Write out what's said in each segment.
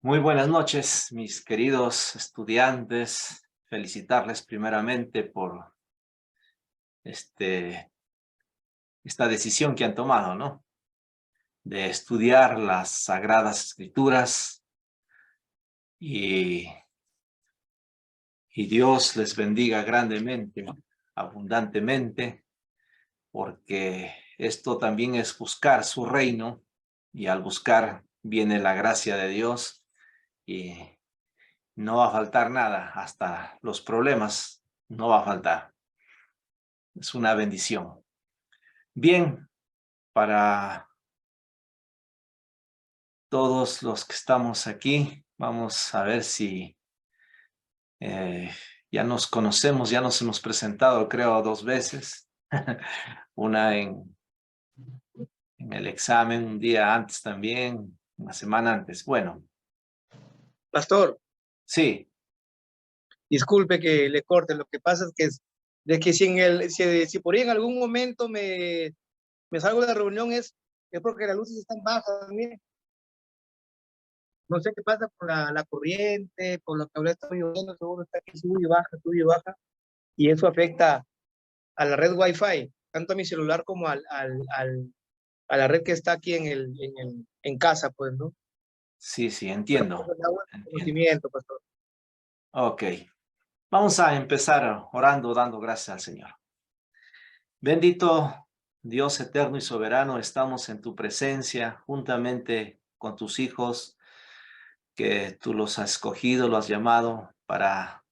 Muy buenas noches, mis queridos estudiantes. Felicitarles primeramente por este, esta decisión que han tomado, ¿no? De estudiar las Sagradas Escrituras y, y Dios les bendiga grandemente, abundantemente, porque esto también es buscar su reino y al buscar viene la gracia de Dios y no va a faltar nada, hasta los problemas no va a faltar. Es una bendición. Bien, para todos los que estamos aquí, vamos a ver si eh, ya nos conocemos, ya nos hemos presentado, creo, dos veces. Una en el examen, un día antes también, una semana antes. Bueno, Pastor, sí, disculpe que le corte, lo que pasa es que, si por ahí en algún momento me salgo de la reunión es porque las luces están bajas, mire. No sé qué pasa con la corriente, por lo que hablé, estoy lloviendo, seguro está aquí, sube y baja, y eso afecta a la red Wi-Fi, tanto a mi celular como a la red que está aquí en casa, pues, ¿no? sí, Pero entiendo, pues, da buen entiendo. conocimiento, pastor. Ok, vamos a empezar orando, dando gracias al Señor. Bendito Dios eterno y soberano, estamos en tu presencia juntamente con tus hijos que tú los has escogido, los has llamado para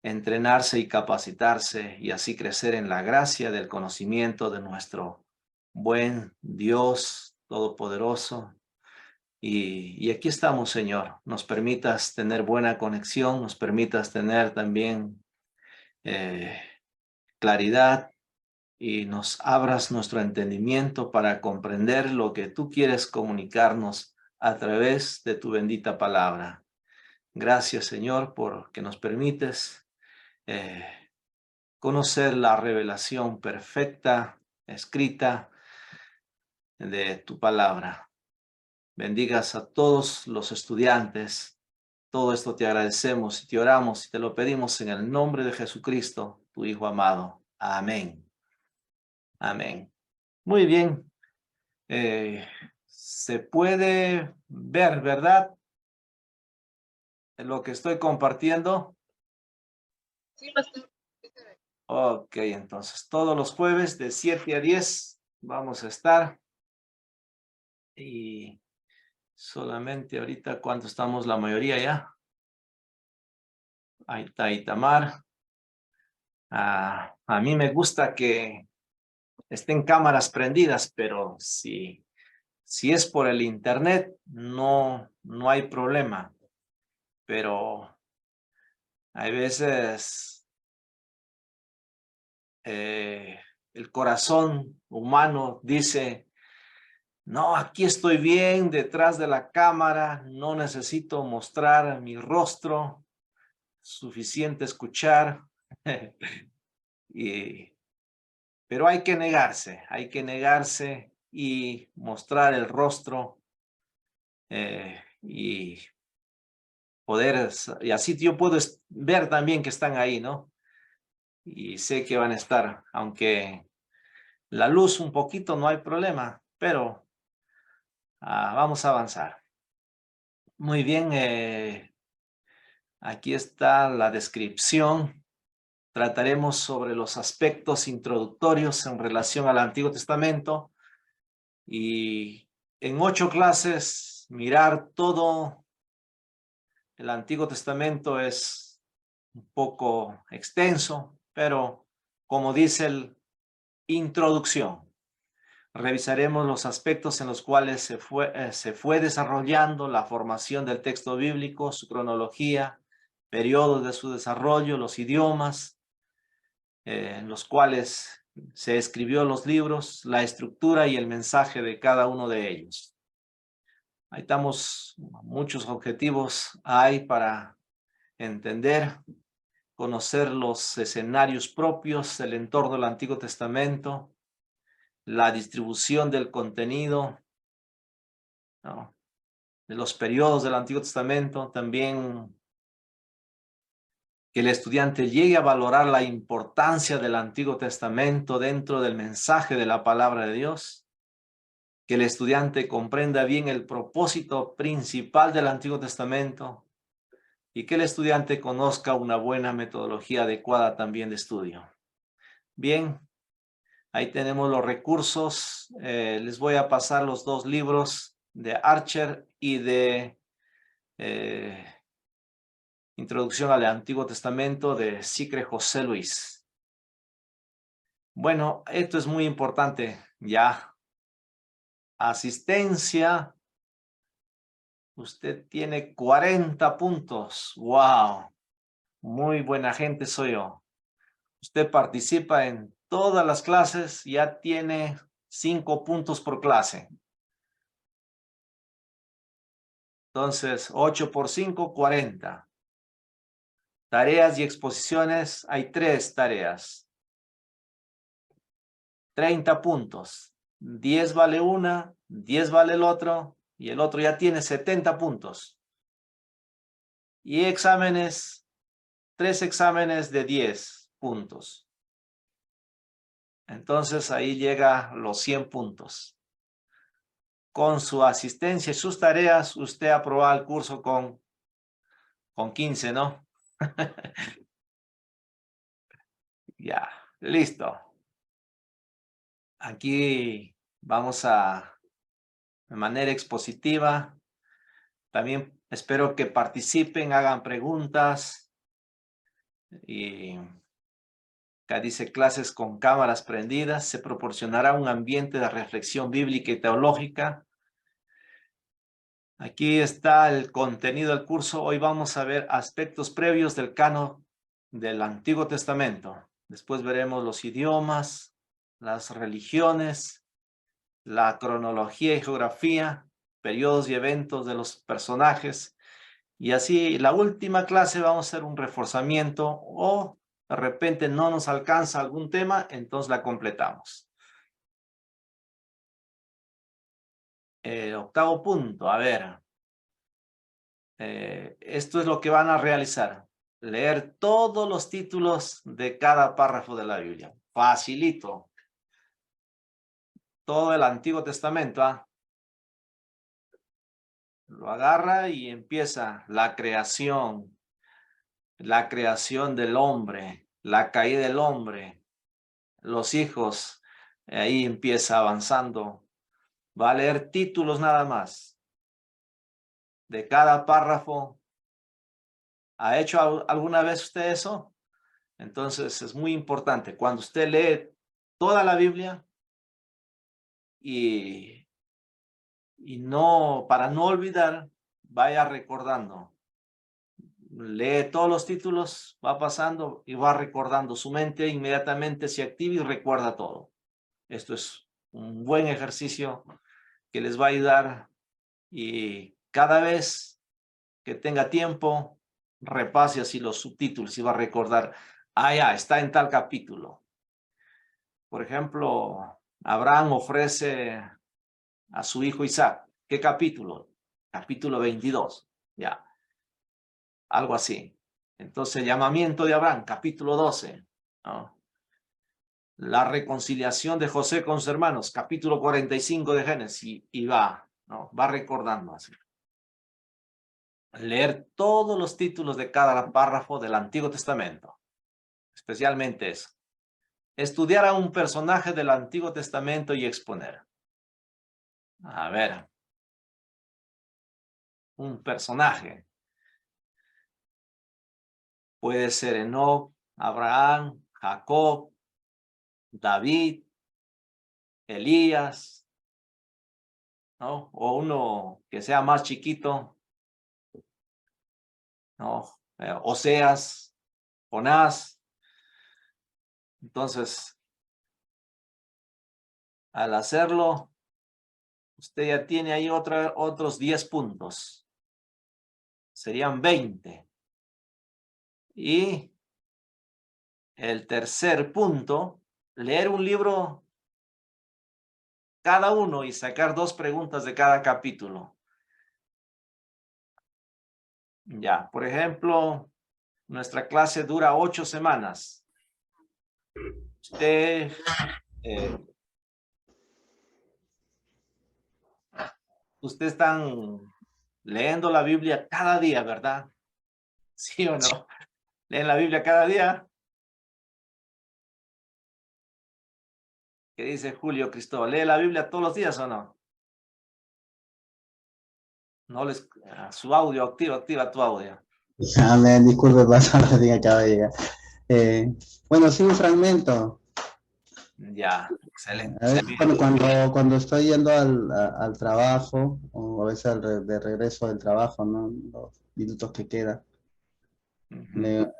entrenarse y capacitarse y así crecer en la gracia del conocimiento de nuestro buen Dios todopoderoso. Y aquí estamos, Señor. Nos permitas tener buena conexión, nos permitas tener también eh, claridad y nos abras nuestro entendimiento para comprender lo que tú quieres comunicarnos a través de tu bendita palabra. Gracias, Señor, porque nos permites eh, conocer la revelación perfecta, escrita de tu palabra. Bendigas a todos los estudiantes. Todo esto te agradecemos y te oramos y te lo pedimos en el nombre de Jesucristo, tu Hijo amado. Amén. Amén. Muy bien. Se puede ver, ¿verdad? Lo que estoy compartiendo. Sí, pastor. Ok, entonces todos los jueves de 7 a 10 vamos a estar. Y solamente ahorita, ¿cuánto estamos? La mayoría ya. Ahí está Itamar. A mí me gusta que estén cámaras prendidas, pero si es por el internet, no hay problema. Pero hay veces el corazón humano dice, no, aquí estoy bien detrás de la cámara, no necesito mostrar mi rostro, suficiente escuchar. Pero hay que negarse y mostrar el rostro y poder, y así yo puedo ver también que están ahí, ¿no? Y sé que van a estar, aunque la luz un poquito no hay problema, pero vamos a avanzar. Muy bien, aquí está la descripción. Trataremos sobre los aspectos introductorios en relación al Antiguo Testamento y en 8 clases mirar todo el Antiguo Testamento es un poco extenso, pero como dice el introducción, revisaremos los aspectos en los cuales se fue desarrollando la formación del texto bíblico, su cronología, periodos de su desarrollo, los idiomas en los cuales se escribió los libros, la estructura y el mensaje de cada uno de ellos. Ahí estamos, muchos objetivos hay para entender, conocer los escenarios propios, el entorno del Antiguo Testamento, la distribución del contenido, ¿no? de los periodos del Antiguo Testamento, también que el estudiante llegue a valorar la importancia del Antiguo Testamento dentro del mensaje de la palabra de Dios, que el estudiante comprenda bien el propósito principal del Antiguo Testamento y que el estudiante conozca una buena metodología adecuada también de estudio. Bien, ahí tenemos los recursos. Les voy a pasar los dos libros de Archer y de Introducción al Antiguo Testamento de Sicre José Luis. Bueno, esto es muy importante ya. Asistencia. Usted tiene 40 puntos. ¡Wow! Muy buena gente soy yo. Usted participa en todas las clases, ya tiene 5 puntos por clase. Entonces, 8 por 5, 40. Tareas y exposiciones, hay 3 tareas. 30 puntos. 10 vale una, 10 vale el otro, y el otro ya tiene 70 puntos. Y exámenes, 3 exámenes de 10 puntos. Entonces ahí llega los 100 puntos. Con su asistencia y sus tareas, usted aprobó el curso con 15, ¿no? Ya, listo. Aquí vamos de manera expositiva. También espero que participen, hagan preguntas. Y acá dice clases con cámaras prendidas. Se proporcionará un ambiente de reflexión bíblica y teológica. Aquí está el contenido del curso. Hoy vamos a ver aspectos previos del canon del Antiguo Testamento. Después veremos los idiomas, las religiones, la cronología y geografía, periodos y eventos de los personajes. Y así, la última clase vamos a hacer un reforzamiento o de repente no nos alcanza algún tema, entonces la completamos. Octavo punto, a ver. Esto es lo que van a realizar. Leer todos los títulos de cada párrafo de la Biblia. Facilito. Todo el Antiguo Testamento, ¿ah? Lo agarra y empieza la creación del hombre, la caída del hombre, los hijos, ahí empieza avanzando. Va a leer títulos nada más de cada párrafo. ¿Ha hecho alguna vez usted eso? Entonces es muy importante. Cuando usted lee toda la Biblia y no, para no olvidar, vaya recordando. Lee todos los títulos, va pasando y va recordando. Su mente inmediatamente se activa y recuerda todo. Esto es un buen ejercicio que les va a ayudar y cada vez que tenga tiempo, repase así los subtítulos y va a recordar, ya, está en tal capítulo. Por ejemplo, Abraham ofrece a su hijo Isaac. ¿Qué capítulo? Capítulo 22, ya. Algo así. Entonces, llamamiento de Abraham, capítulo 12, ¿no? La reconciliación de José con sus hermanos, capítulo 45 de Génesis, y va, ¿no? Va recordando así. Leer todos los títulos de cada párrafo del Antiguo Testamento, especialmente eso. Estudiar a un personaje del Antiguo Testamento y exponer. A ver, un personaje. Puede ser Enoc, Abraham, Jacob, David, Elías, ¿no? O uno que sea más chiquito, ¿no? Oseas, Jonás. Entonces, al hacerlo, usted ya tiene ahí otros 10 puntos. Serían 20. Y el tercer punto, leer un libro cada uno y sacar 2 preguntas de cada capítulo. Ya, por ejemplo, nuestra clase dura 8 semanas. Usted están leyendo la Biblia cada día, ¿verdad? ¿Sí o no? ¿Leen la Biblia cada día? ¿Qué dice Julio Cristóbal? ¿Lee la Biblia todos los días o no? No les... su audio, activa tu audio. Amén, disculpe, pastor, no diga que va a llegar. Bueno, sí, un fragmento. Ya, excelente. A veces cuando estoy yendo al trabajo, o a veces de regreso del trabajo, ¿no? Los minutos que quedan, Ujú.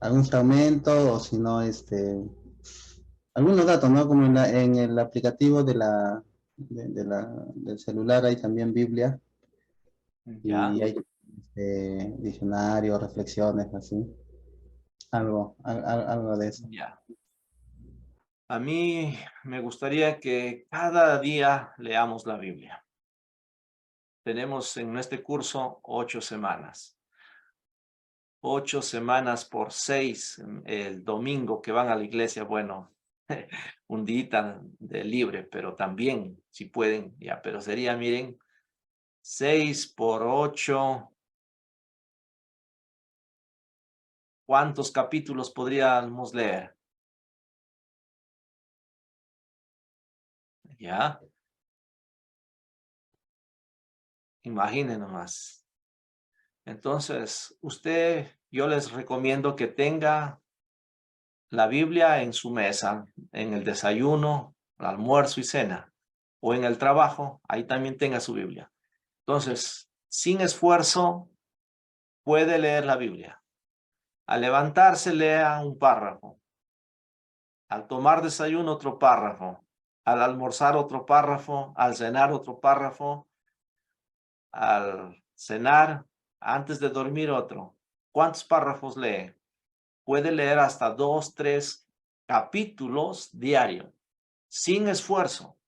algún fragmento, o si no, algunos datos, ¿no? Como en el aplicativo del celular hay también Biblia, Ya, y hay diccionario, reflexiones, así, algo de eso. ya. A mí me gustaría que cada día leamos la Biblia. Tenemos en este curso 8 semanas. 8 semanas por 6, el domingo que van a la iglesia, bueno, un día de libre, pero también, si pueden, ya, pero sería, miren, 6 por 8, ¿cuántos capítulos podríamos leer? Ya, imaginen nomás. Entonces, yo les recomiendo que tenga la Biblia en su mesa, en el desayuno, el almuerzo y cena, o en el trabajo, ahí también tenga su Biblia. Entonces, sin esfuerzo, puede leer la Biblia. Al levantarse, lea un párrafo. Al tomar desayuno, otro párrafo. Al almorzar, otro párrafo. Al cenar, otro párrafo. Al cenar, antes de dormir, otro. ¿Cuántos párrafos lee? Puede leer hasta 2, 3 capítulos diarios, sin esfuerzo.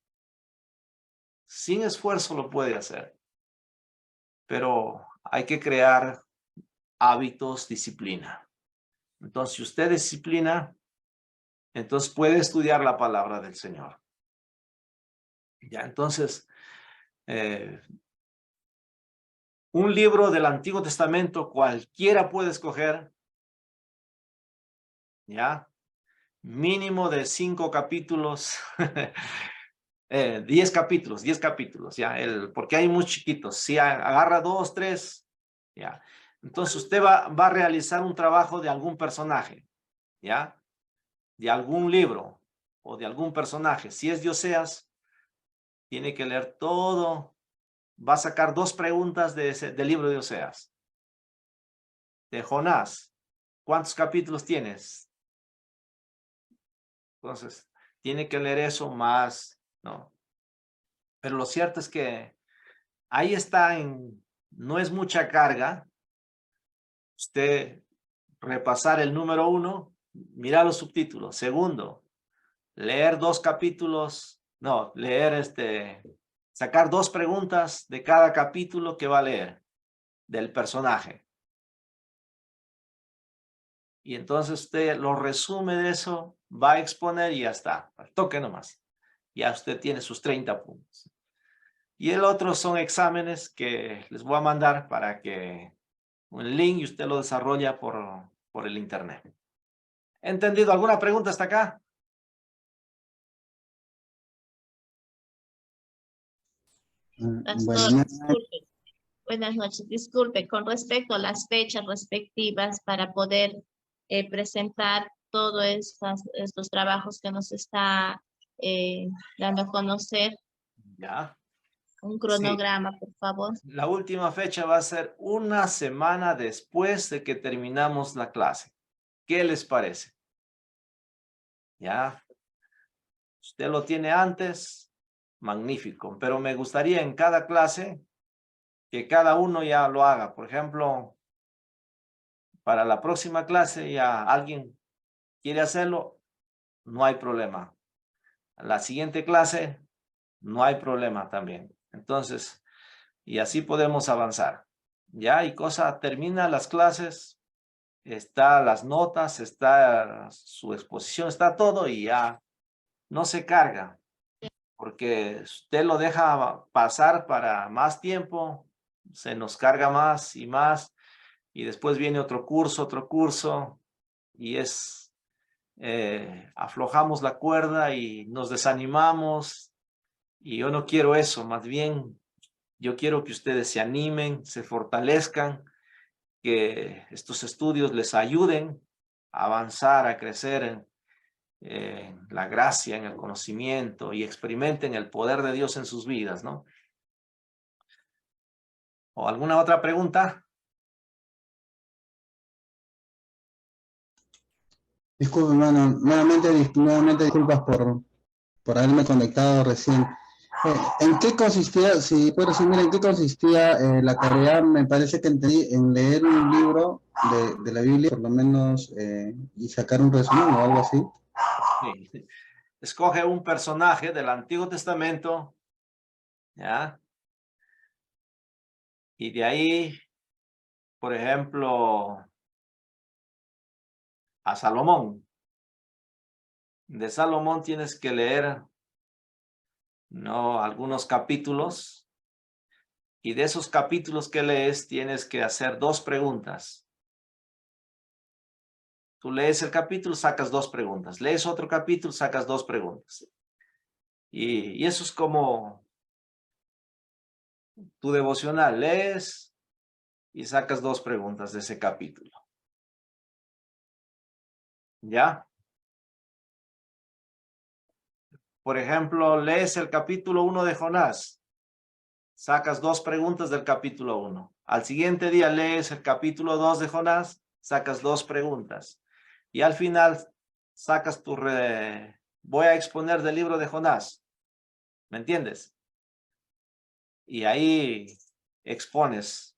Sin esfuerzo lo puede hacer. Pero hay que crear hábitos, disciplina. Entonces, si usted disciplina, entonces puede estudiar la palabra del Señor. Ya, entonces, un libro del Antiguo Testamento cualquiera puede escoger, ya, mínimo de 5 capítulos, 10 capítulos, 10 capítulos, ya, porque hay muy chiquitos. Si agarra 2, 3, ya. Entonces usted va a realizar un trabajo de algún personaje, ya, de algún libro o de algún personaje. Si es de Oseas, tiene que leer todo. Va a sacar 2 preguntas del libro de Oseas. De Jonás, ¿cuántos capítulos tienes? Entonces, tiene que leer eso más, ¿no? Pero lo cierto es que ahí está, no es mucha carga. Usted repasar el número 1, mira los subtítulos. Segundo, leer 2 capítulos, no, sacar 2 preguntas de cada capítulo que va a leer del personaje. Y entonces usted lo resume de eso, va a exponer y ya está. Al toque nomás. Ya usted tiene sus 30 puntos. Y el otro son exámenes que les voy a mandar para que un link y usted lo desarrolla por el internet. ¿Entendido? ¿Alguna pregunta hasta acá? Bueno, Pastor, disculpe. Buenas noches. Disculpe, con respecto a las fechas respectivas para poder presentar todos estos trabajos que nos está dando a conocer, Ya. un Sí. cronograma, por favor. La última fecha va a ser una semana después de que terminamos la clase. ¿Qué les parece? Ya. Usted lo tiene antes, magnífico. Pero me gustaría en cada clase que cada uno ya lo haga. Por ejemplo, para la próxima clase ya alguien quiere hacerlo, no hay problema. La siguiente clase, no hay problema también. Entonces, y así podemos avanzar. Ya, y cosa, termina las clases, está las notas, está su exposición, está todo y ya no se carga. Porque usted lo deja pasar para más tiempo, se nos carga más y después viene otro curso, y aflojamos la cuerda y nos desanimamos, y yo no quiero eso, más bien yo quiero que ustedes se animen, se fortalezcan, que estos estudios les ayuden a avanzar, a crecer en la gracia, en el conocimiento y experimenten el poder de Dios en sus vidas, ¿no? ¿O alguna otra pregunta? Disculpe, hermano, nuevamente disculpas por haberme conectado recién. ¿En qué consistía, si puedo decir, en qué consistía la tarea? Me parece que entendí en leer un libro de la Biblia, por lo menos, y sacar un resumen o algo así. Sí. Escoge un personaje del Antiguo Testamento, ¿ya? Y de ahí, por ejemplo, a Salomón. De Salomón tienes que leer, ¿no?, algunos capítulos, y de esos capítulos que lees tienes que hacer 2 preguntas. Tú lees el capítulo, sacas 2 preguntas. Lees otro capítulo, sacas 2 preguntas. Y eso es como tu devocional. Lees y sacas 2 preguntas de ese capítulo. ¿Ya? Por ejemplo, lees el capítulo 1 de Jonás. Sacas 2 preguntas del capítulo 1. Al siguiente día lees el capítulo 2 de Jonás, sacas 2 preguntas. Y al final sacas voy a exponer del libro de Jonás. ¿Me entiendes? Y ahí expones.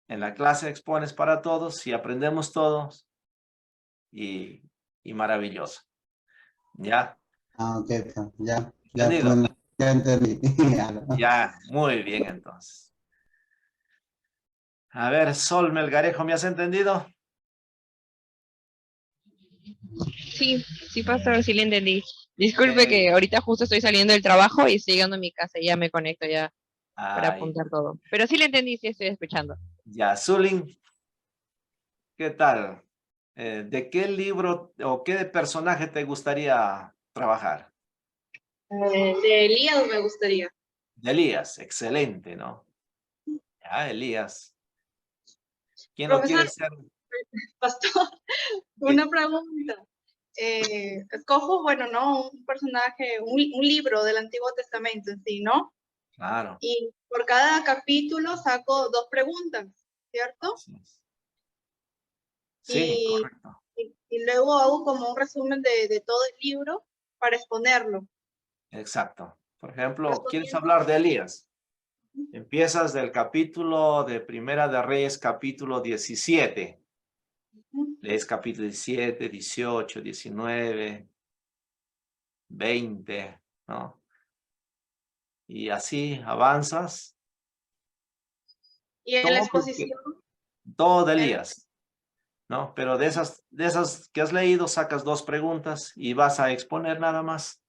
En la clase expones para todos y aprendemos todos. Y maravilloso. ¿Ya? Ah, ok, ya, ¿Entendido? bueno, ya entendí. Ya, muy bien entonces. A ver, Sol Melgarejo, ¿me has entendido? Sí, sí, pastor, sí le entendí. Disculpe Qué que bien. ahorita justo estoy saliendo del trabajo y estoy llegando a mi casa y ya me conecto ya para Ay, apuntar todo. Pero sí le entendí, sí estoy escuchando. ya, Zulin, ¿qué tal? ¿De qué libro o qué personaje te gustaría trabajar? De Elías me gustaría. De Elías, excelente, ¿no? Ya, Elías. ¿Quién lo quiere Profesor, ser? pastor, ¿Qué? una pregunta. Escojo, bueno, ¿no? Un personaje, un libro del Antiguo Testamento en sí, ¿no? Claro. Y por cada capítulo saco 2 preguntas, ¿cierto? Sí, sí, Y, correcto. y luego hago como un resumen de todo el libro para exponerlo. Exacto. Por ejemplo, ¿quieres Respondiendo. hablar de Elías? Empiezas del capítulo de Primera de Reyes, capítulo 17. Lees capítulo 17, 18, 19, 20, ¿no? Y así avanzas. Y en la Todo, exposición, todo de en- Elías, ¿no? Pero de esas que has leído, sacas 2 preguntas y vas a exponer nada más.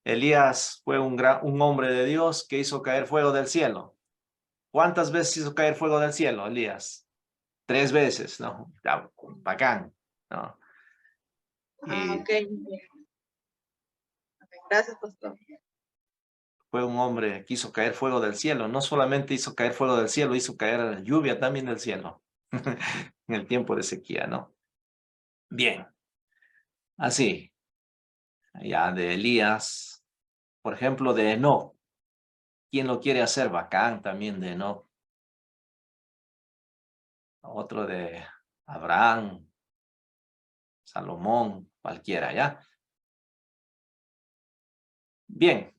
Elías fue un hombre de Dios que hizo caer fuego del cielo. ¿Cuántas veces hizo caer fuego del cielo, Elías? 3 veces, ¿no? Ya, bacán, ¿no? Y ok. Gracias, pastor. fue un hombre que hizo caer fuego del cielo. No solamente hizo caer fuego del cielo, hizo caer lluvia también del cielo. En el tiempo de sequía, ¿no? Bien, así. Ya de Elías, por ejemplo, de Enoc. ¿Quién lo quiere hacer? Bacán también de Enoc. Otro de Abraham, Salomón, cualquiera, ¿ya? Bien.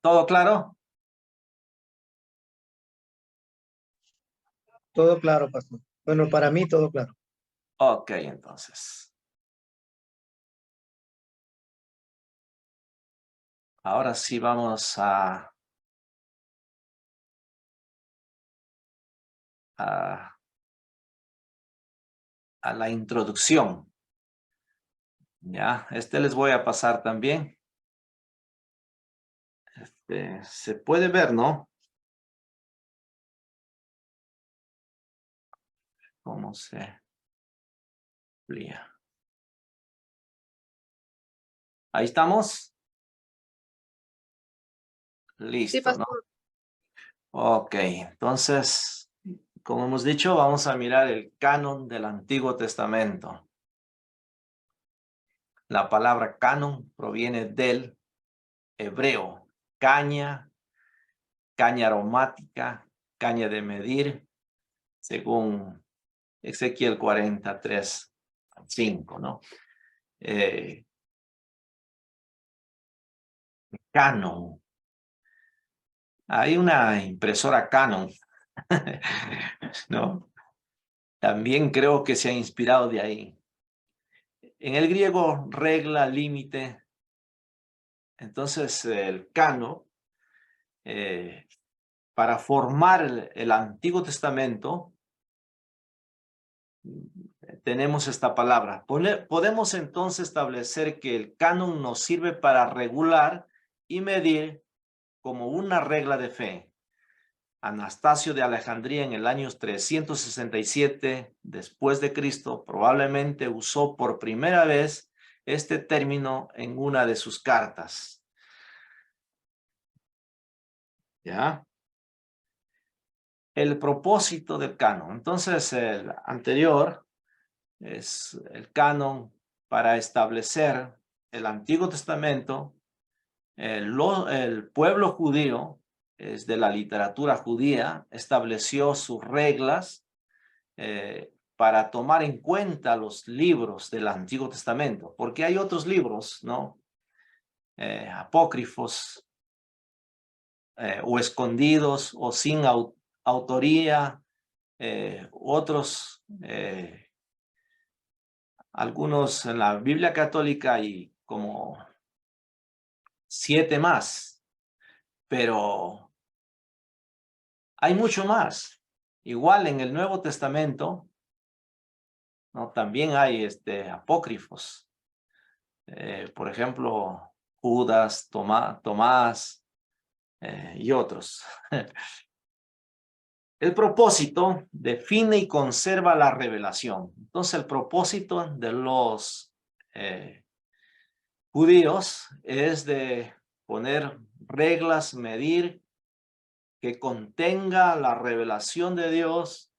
¿Todo claro? Todo claro, pastor. Bueno, para mí todo claro. Ok, entonces. Ahora sí vamos a la introducción. Ya, les voy a pasar también. Se puede ver, ¿no? ¿Cómo se amplía? Ahí estamos. Sí, Listo, ¿no? pastor. Ok, entonces, como hemos dicho, vamos a mirar el canon del Antiguo Testamento. La palabra canon proviene del hebreo caña, caña aromática, caña de medir, según Ezequiel 43:5, ¿no? Canon. Hay una impresora Canon, ¿no? También creo que se ha inspirado de ahí. En el griego, regla, límite. Entonces, el canon, para formar el Antiguo Testamento, tenemos esta palabra. Podemos entonces establecer que el canon nos sirve para regular y medir como una regla de fe. Anastasio de Alejandría en el año 367 después de Cristo probablemente usó por primera vez este término en una de sus cartas. ¿Ya? El propósito del canon. Entonces, el anterior es el canon para establecer el Antiguo Testamento. El pueblo judío, es de la literatura judía, estableció sus reglas para tomar en cuenta los libros del Antiguo Testamento, porque hay otros libros, ¿no? Apócrifos, o escondidos, o sin autoría, otros, algunos en la Biblia católica hay como 7 más, pero hay mucho más. Igual en el Nuevo Testamento, ¿no? También hay apócrifos. Por ejemplo, Judas, Tomás y otros. El propósito define y conserva la revelación. Entonces, el propósito de los judíos es de poner reglas, medir, que contenga la revelación de Dios,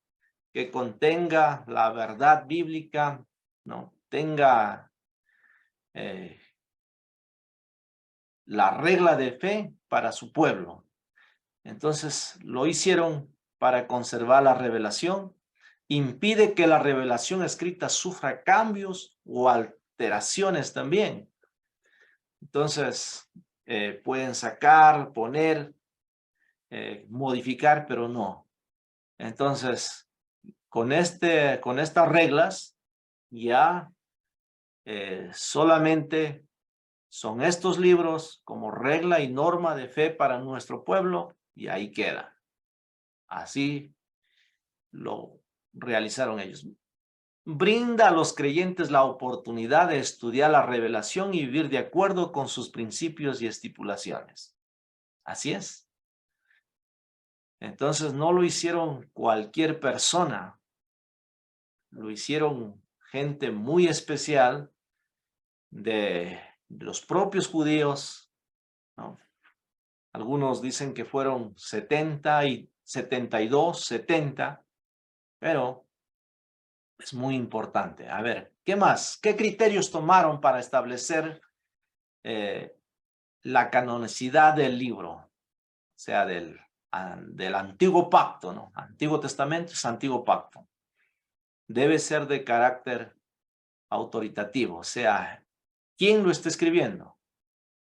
que contenga la verdad bíblica, ¿no? Tenga la regla de fe para su pueblo. Entonces, lo hicieron para conservar la revelación. Impide que la revelación escrita sufra cambios o alteraciones también. Entonces, pueden sacar, poner, modificar, pero no. Entonces, con estas reglas, ya solamente son estos libros como regla y norma de fe para nuestro pueblo, y ahí queda. Así lo realizaron ellos. Brinda a los creyentes la oportunidad de estudiar la revelación y vivir de acuerdo con sus principios y estipulaciones. Así es. Entonces no lo hicieron cualquier persona. Lo hicieron gente muy especial de los propios judíos, ¿no? Algunos dicen que fueron 70 y 72, 70, pero es muy importante. A ver, ¿qué más? ¿Qué criterios tomaron para establecer la canonicidad del libro? O sea, del Antiguo Pacto, ¿no? Antiguo Testamento es Antiguo Pacto. Debe ser de carácter autoritativo, o sea, ¿quién lo está escribiendo?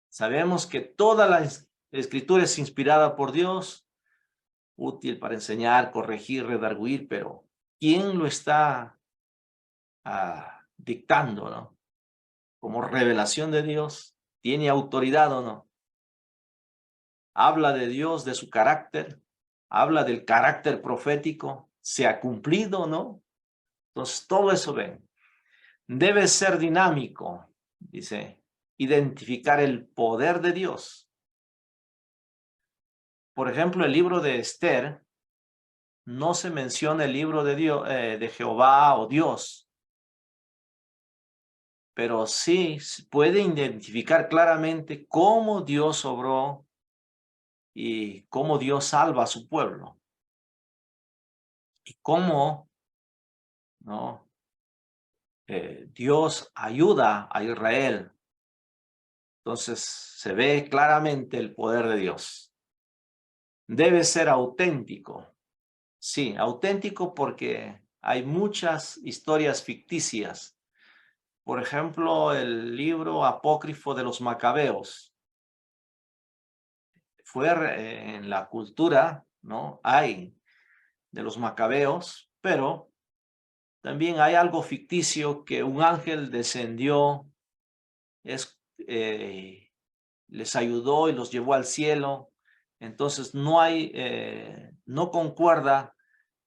Sabemos que toda la escritura es inspirada por Dios, útil para enseñar, corregir, redarguir, pero ¿quién lo está dictando, no? Como revelación de Dios, ¿tiene autoridad o no? habla de Dios, de su carácter, habla del carácter profético, se ha cumplido, ¿no? Entonces, todo eso ven. Debe ser dinámico, dice, identificar el poder de Dios. Por ejemplo, el libro de Esther, no se menciona el libro de Dios, de Jehová o Dios, pero sí se puede identificar claramente cómo Dios obró y cómo Dios salva a su pueblo. Y cómo, ¿no? Dios ayuda a Israel. Entonces se ve claramente el poder de Dios. Debe ser auténtico. Sí, auténtico porque hay muchas historias ficticias. Por ejemplo, el libro apócrifo de los Macabeos. Fue en la cultura, ¿no? Hay de los Macabeos, pero también hay algo ficticio que un ángel descendió, les ayudó y los llevó al cielo. Entonces no concuerda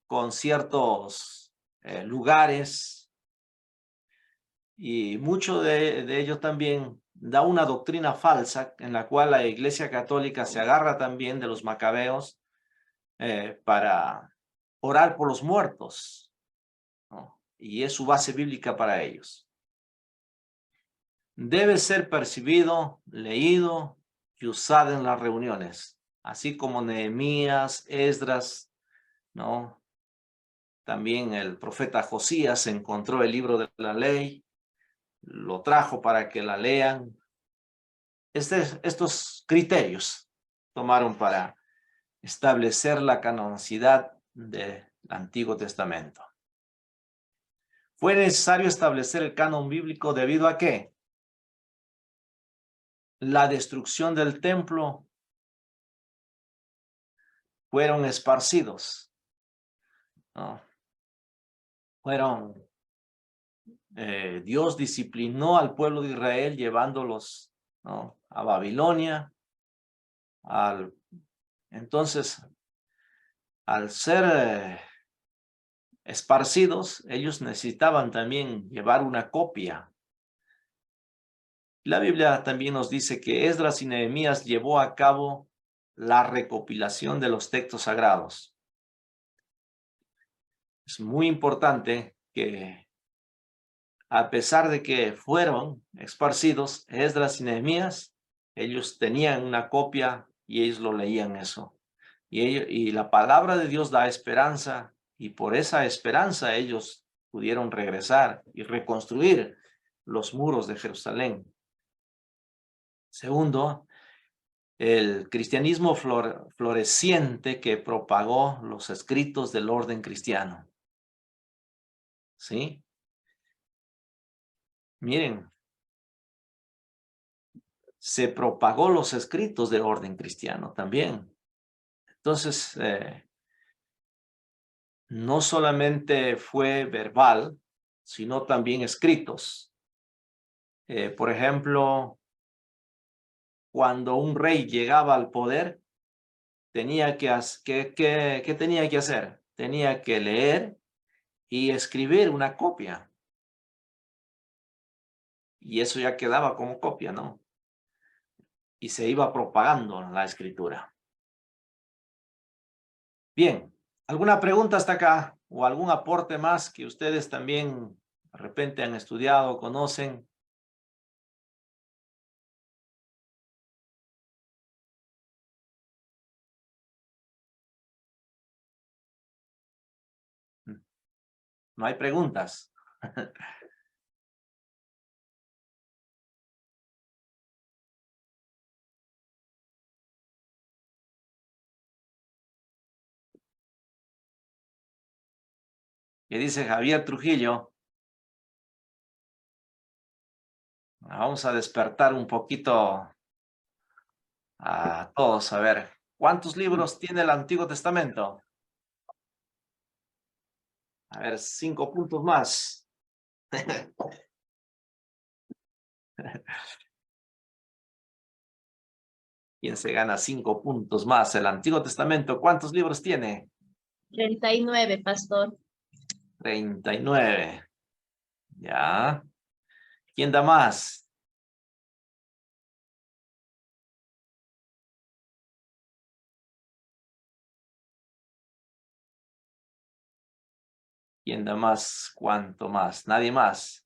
con ciertos lugares, y mucho de ello también da una doctrina falsa en la cual la Iglesia Católica se agarra también de los macabeos para orar por los muertos, ¿no? Y es su base bíblica para ellos. Debe ser percibido, leído y usado en las reuniones, así como Nehemías, Esdras, ¿no? También el profeta Josías encontró el libro de la ley, lo trajo para que la lean. Estos criterios tomaron para establecer la canonicidad del Antiguo Testamento. Fue necesario establecer el canon bíblico debido a ¿qué? La destrucción del templo. Fueron esparcidos, ¿no? Dios disciplinó al pueblo de Israel llevándolos, ¿no?, a Babilonia. Entonces, al ser esparcidos, ellos necesitaban también llevar una copia. La Biblia también nos dice que Esdras y Nehemías llevó a cabo la recopilación de los textos sagrados. Es muy importante que, a pesar de que fueron esparcidos, Esdras y Nehemías, ellos tenían una copia y ellos lo leían eso. Y la palabra de Dios da esperanza, y por esa esperanza ellos pudieron regresar y reconstruir los muros de Jerusalén. Segundo, el cristianismo floreciente que propagó los escritos del orden cristiano. ¿Sí? Miren, se propagó los escritos del orden cristiano también. Entonces, no solamente fue verbal, sino también escritos. Por ejemplo, cuando un rey llegaba al poder, tenía ¿qué tenía que hacer? Tenía que leer y escribir una copia. Y eso ya quedaba como copia, ¿no? Y se iba propagando la escritura. Bien, ¿alguna pregunta hasta acá? ¿O algún aporte más que ustedes también de repente han estudiado, conocen? No hay preguntas. ¿Qué dice Javier Trujillo? Vamos a despertar un poquito a todos. A ver, ¿cuántos libros tiene el Antiguo Testamento? A ver, 5 puntos más. ¿Quién se gana 5 puntos más? El Antiguo Testamento, ¿cuántos libros tiene? 39, pastor. 39. Ya. ¿Quién da más? ¿Quién da más? ¿Cuánto más? Nadie más.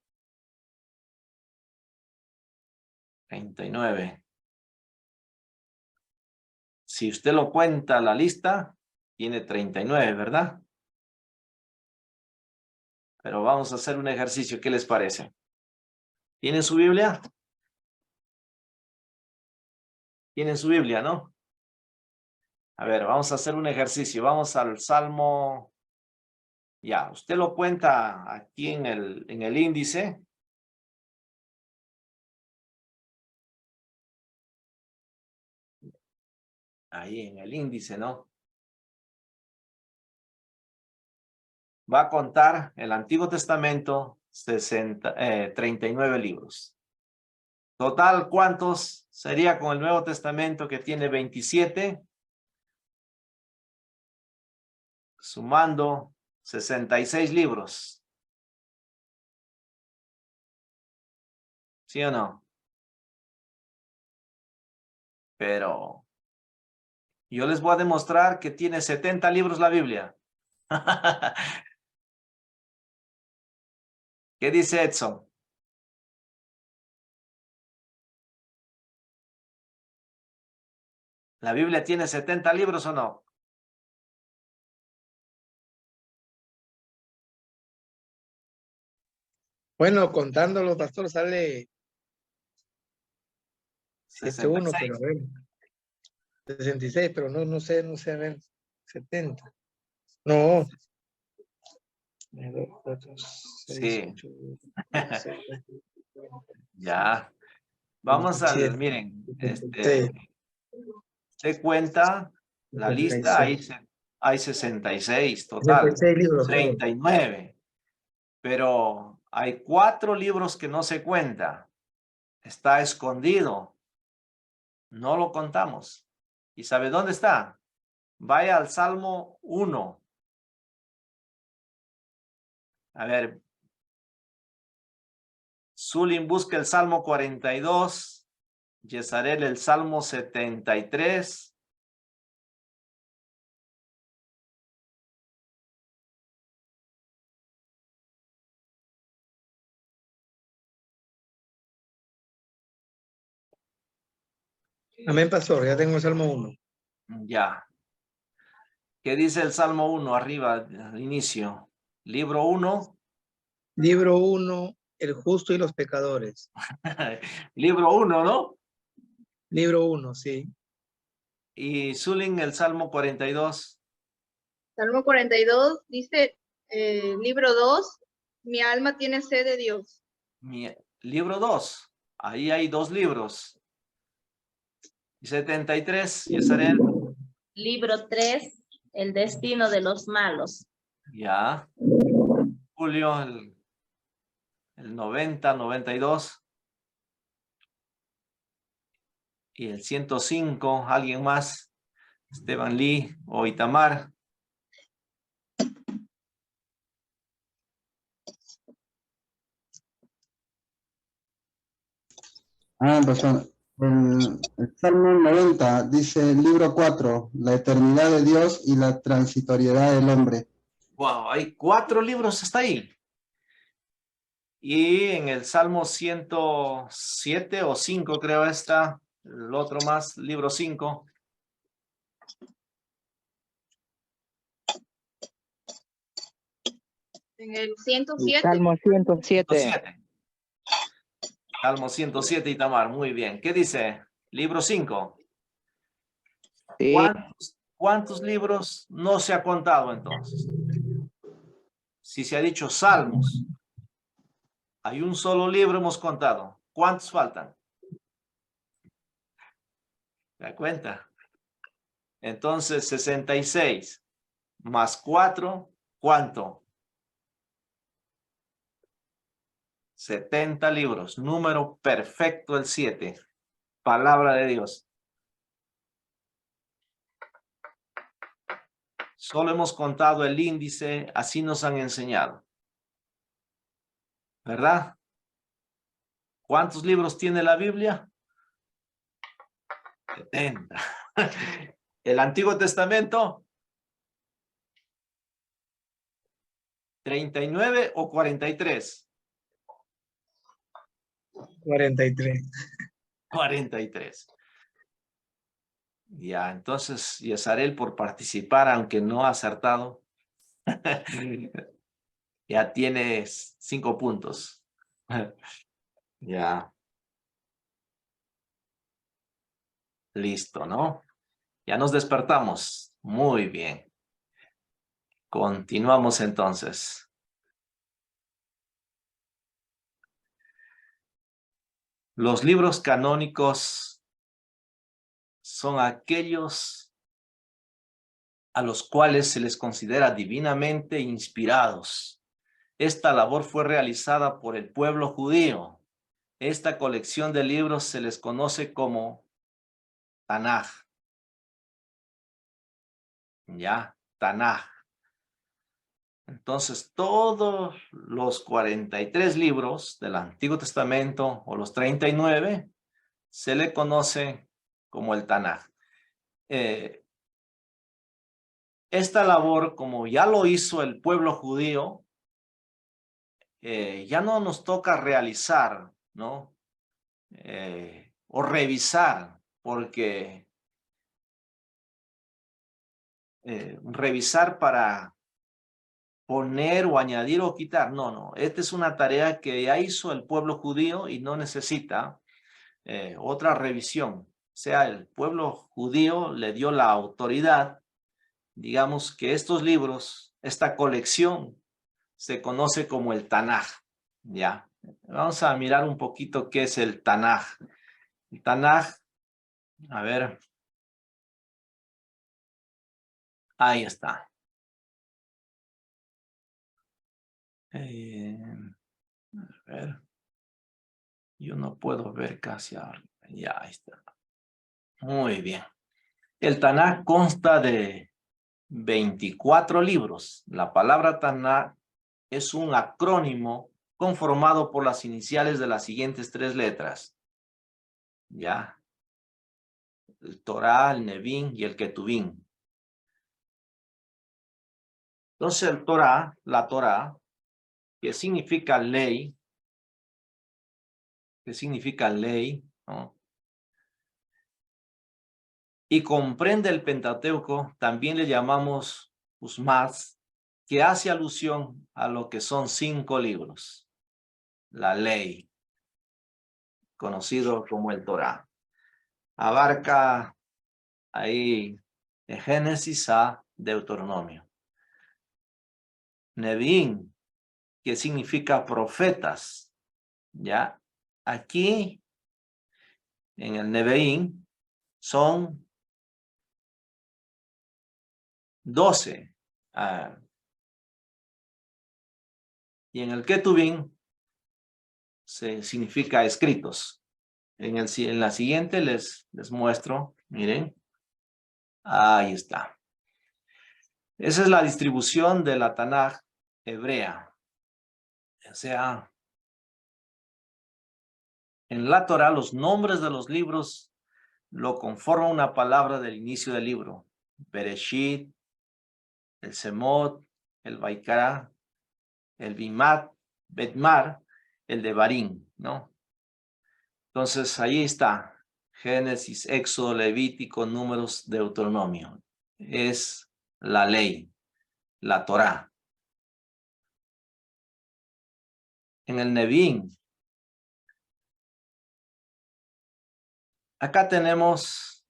39. Si usted lo cuenta la lista, tiene 39, ¿verdad? Pero vamos a hacer un ejercicio. ¿Qué les parece? ¿Tienen su Biblia? ¿Tienen su Biblia, no? A ver, vamos a hacer un ejercicio. Vamos al Salmo. Ya, usted lo cuenta aquí en el índice. Ahí en el índice, ¿no? Va a contar el Antiguo Testamento 39 libros. Total, ¿cuántos sería con el Nuevo Testamento que tiene 27? Sumando 66 libros. ¿Sí o no? Pero yo les voy a demostrar que tiene 70 libros la Biblia. ¿Qué dice Edson? ¿La Biblia tiene 70 libros o no? Bueno, contándolo, pastor, sale 71, pero a 66. ver, 66, pero no sé, a ver, 70. No. 2, 4, 6, Sí. 8, 9, 10, 11, Ya. Vamos al, 27, miren, 76, usted cuenta la lista, 76. hay 66 total, 66 libros. 39, pero hay 4 libros que no se cuenta, está escondido, no lo contamos. ¿Y sabe dónde está? Vaya al Salmo 1. A ver, Zulín busca el Salmo 42, Yesarel el Salmo 73. Amén, pastor, ya tengo el Salmo 1. Ya. ¿Qué dice el Salmo 1 arriba al inicio? Libro 1. Libro 1, el justo y los pecadores. Libro 1, ¿no? Libro 1, sí. Y Zulín el Salmo 42. Salmo 42 dice, libro 2, mi alma tiene sed de Dios. Libro 2. Ahí hay 2 libros. Y 73, Yesarel. Libro 3, el destino de los malos. Ya. Julio el 90, 92. Y el 105, ¿alguien más? Esteban Lee o Itamar. Pues el Salmo 90 dice, libro 4, la eternidad de Dios y la transitoriedad del hombre. Wow, hay 4 libros hasta ahí. Y en el Salmo 107 o 5 creo está, el otro más, libro 5. En el 107, Salmo 107. 107. Salmo 107, Itamar, muy bien. ¿Qué dice? Libro 5. Sí. ¿Cuántos libros no se ha contado entonces? Si se ha dicho Salmos, hay un solo libro hemos contado. ¿Cuántos faltan? ¿Se da cuenta? Entonces, 66 más 4, ¿cuánto? 70 libros. Número perfecto el 7. Palabra de Dios. Solo hemos contado el índice, así nos han enseñado. ¿Verdad? ¿Cuántos libros tiene la Biblia? 70. ¿El Antiguo Testamento? 39 o 43. 43. 43. Ya, entonces, Yesarel por participar, aunque no ha acertado, ya tienes 5 puntos. Ya. Listo, ¿no? Ya nos despertamos. Muy bien. Continuamos entonces. Los libros canónicos son aquellos a los cuales se les considera divinamente inspirados. Esta labor fue realizada por el pueblo judío. Esta colección de libros se les conoce como Tanaj. Ya, Tanaj. Entonces, todos los 43 libros del Antiguo Testamento o los 39 se le conoce como el Tanaj. Esta labor, como ya lo hizo el pueblo judío, ya no nos toca realizar, ¿no? O revisar, porque revisar para poner o añadir o quitar, no. Esta es una tarea que ya hizo el pueblo judío y no necesita otra revisión. O sea, el pueblo judío le dio la autoridad, digamos que estos libros, esta colección, se conoce como el Tanaj, ¿ya? Vamos a mirar un poquito qué es el Tanaj. El Tanaj, a ver. Ahí está. A ver. Yo no puedo ver casi ahora. Ya, ahí está. Muy bien. El Tanaj consta de 24 libros. La palabra Tanaj es un acrónimo conformado por las iniciales de las siguientes 3 letras. Ya. El Torah, el Nevín y el Ketubín. Entonces el Torah, la Torah, que significa ley, ¿no? Y comprende el Pentateuco, también le llamamos Usmaz, que hace alusión a lo que son 5 libros. La ley, conocido como el Torah. Abarca ahí de Génesis a Deuteronomio. Neviín, que significa profetas. Ya, aquí en el Neviín son 12. Y en el Ketubín significa escritos. En la siguiente les muestro, miren. Ahí está. Esa es la distribución de la Tanaj hebrea. O sea, en la Torah los nombres de los libros lo conforma una palabra del inicio del libro. Bereshit, el Semot, el Vaikara, el Bimat, Betmar, el Devarim, ¿no? Entonces ahí está. Génesis, Éxodo, Levítico, Números, Deuteronomio. Es la ley, la Torá. En el Nevín, acá tenemos,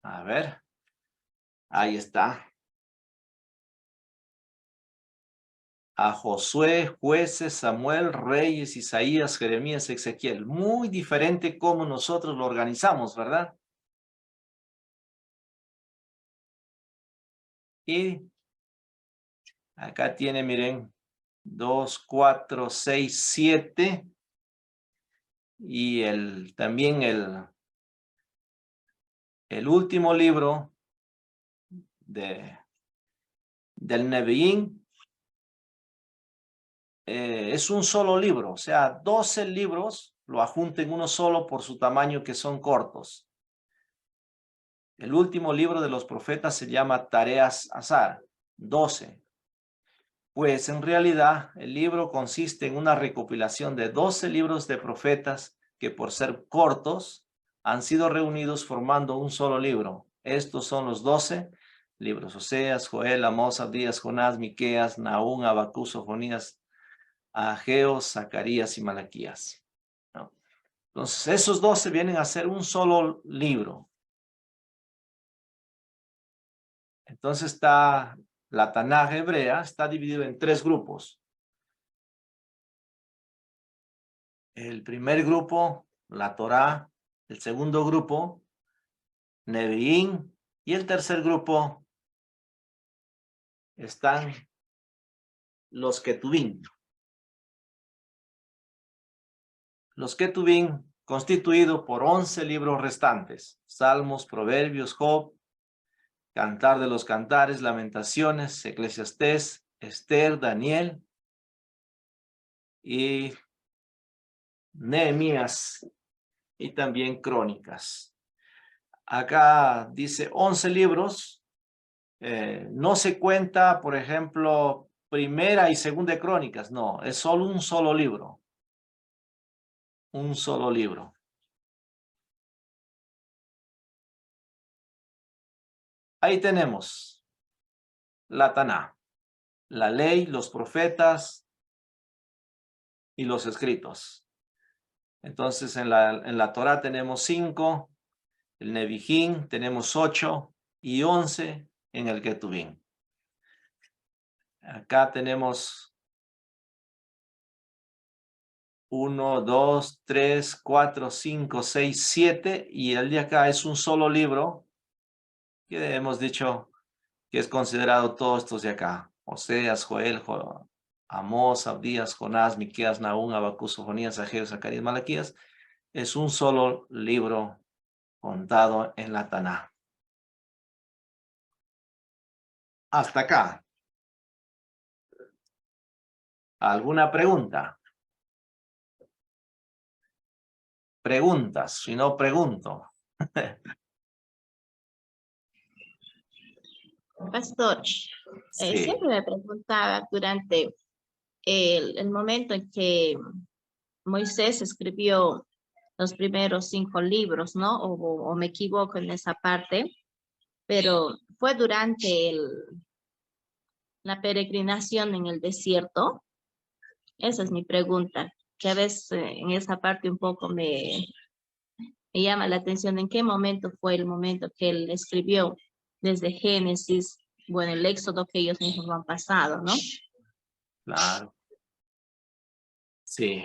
a ver, ahí está. A Josué, Jueces, Samuel, Reyes, Isaías, Jeremías, Ezequiel. Muy diferente como nosotros lo organizamos, ¿verdad? Y acá tiene, miren, 2, 4, 6, 7. Y también el último libro del Nevi'im, es un solo libro, o sea, 12 libros lo adjunta en uno solo por su tamaño, que son cortos. El último libro de los profetas se llama Tareas Azar, 12. Pues en realidad el libro consiste en una recopilación de 12 libros de profetas que, por ser cortos, han sido reunidos formando un solo libro. Estos son los 12 libros: Oseas, Joel, Amós, Abdías, Jonás, Miqueas, Nahum, Habacuc, Sofonías, Ageo, Zacarías y Malaquías, ¿no? Entonces esos 12 vienen a ser un solo libro. Entonces está la Tanaj hebrea, está dividido en 3 grupos. El primer grupo, la Torá; el segundo grupo, Nevi'im; y el tercer grupo están los Ketuvim. Los Ketuvim, constituido por 11 libros restantes: Salmos, Proverbios, Job, Cantar de los Cantares, Lamentaciones, Eclesiastés, Esther, Daniel y Nehemías, y también Crónicas. Acá dice 11 libros. No se cuenta, por ejemplo, Primera y Segunda de Crónicas. No, es solo un solo libro. Un solo libro. Ahí tenemos la Taná, la ley, los profetas y los escritos. Entonces en la Torá tenemos 5, el Nevi'im tenemos 8 y 11 en el Ketuvim. Acá tenemos 1, 2, 3, 4, 5, 6, 7, y el de acá es un solo libro que hemos dicho que es considerado todos estos de acá: Oseas, Joel, Amós, Abdías, Jonás, Miqueas, Nahum, Habacuc, Sofonías, Ageo, Zacarías, Malaquías. Es un solo libro contado en la Taná. Hasta acá. ¿Alguna pregunta? Preguntas, si no pregunto. Pastor, Sí. siempre me preguntaba durante el momento en que Moisés escribió los primeros 5 libros, ¿no? O me equivoco en esa parte, pero fue durante la peregrinación en el desierto. Esa es mi pregunta, que a veces en esa parte un poco me llama la atención. ¿En qué momento fue el momento que él escribió? Desde Génesis, bueno, el Éxodo que ellos mismos lo han pasado, ¿no? Claro. Sí.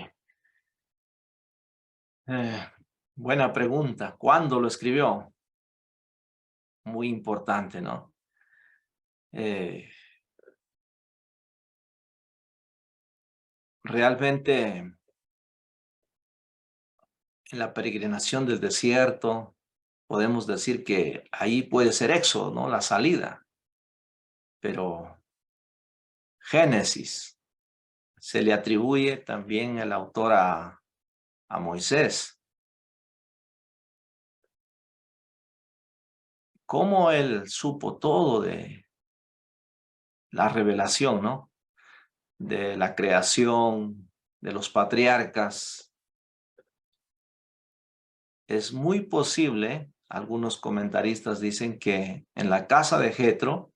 Buena pregunta. ¿Cuándo lo escribió? Muy importante, ¿no? Realmente en la peregrinación del desierto podemos decir que ahí puede ser Éxodo, ¿no? La salida. Pero Génesis se le atribuye también el autor a Moisés. ¿Cómo él supo todo de la revelación, ¿no? De la creación, de los patriarcas? Es muy posible, algunos comentaristas dicen, que en la casa de Jetro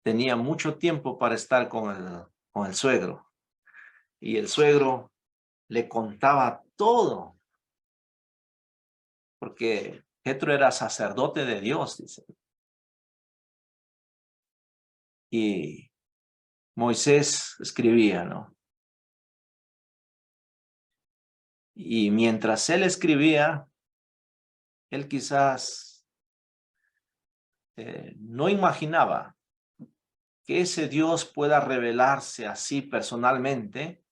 tenía mucho tiempo para estar con el suegro, y el suegro le contaba todo, porque Jetro era sacerdote de Dios, dice. Y Moisés escribía, ¿no? Y mientras él escribía, él quizás no imaginaba que ese Dios pueda revelarse así personalmente,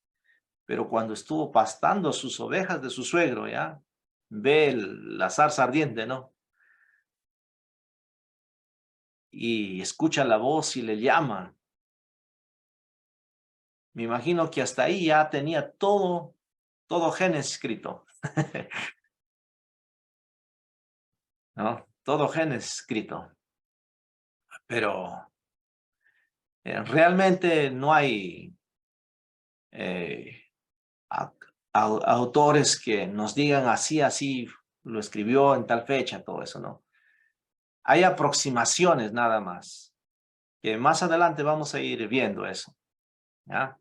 pero cuando estuvo pastando sus ovejas de su suegro, ya ve la zarza ardiente, ¿no? y escucha la voz y le llama. Me imagino que hasta ahí ya tenía todo Génesis escrito. ¿No? Todo Génesis escrito. Pero realmente no hay autores que nos digan así lo escribió en tal fecha, todo eso, ¿no? Hay aproximaciones nada más, que más adelante vamos a ir viendo eso. ¿Ya?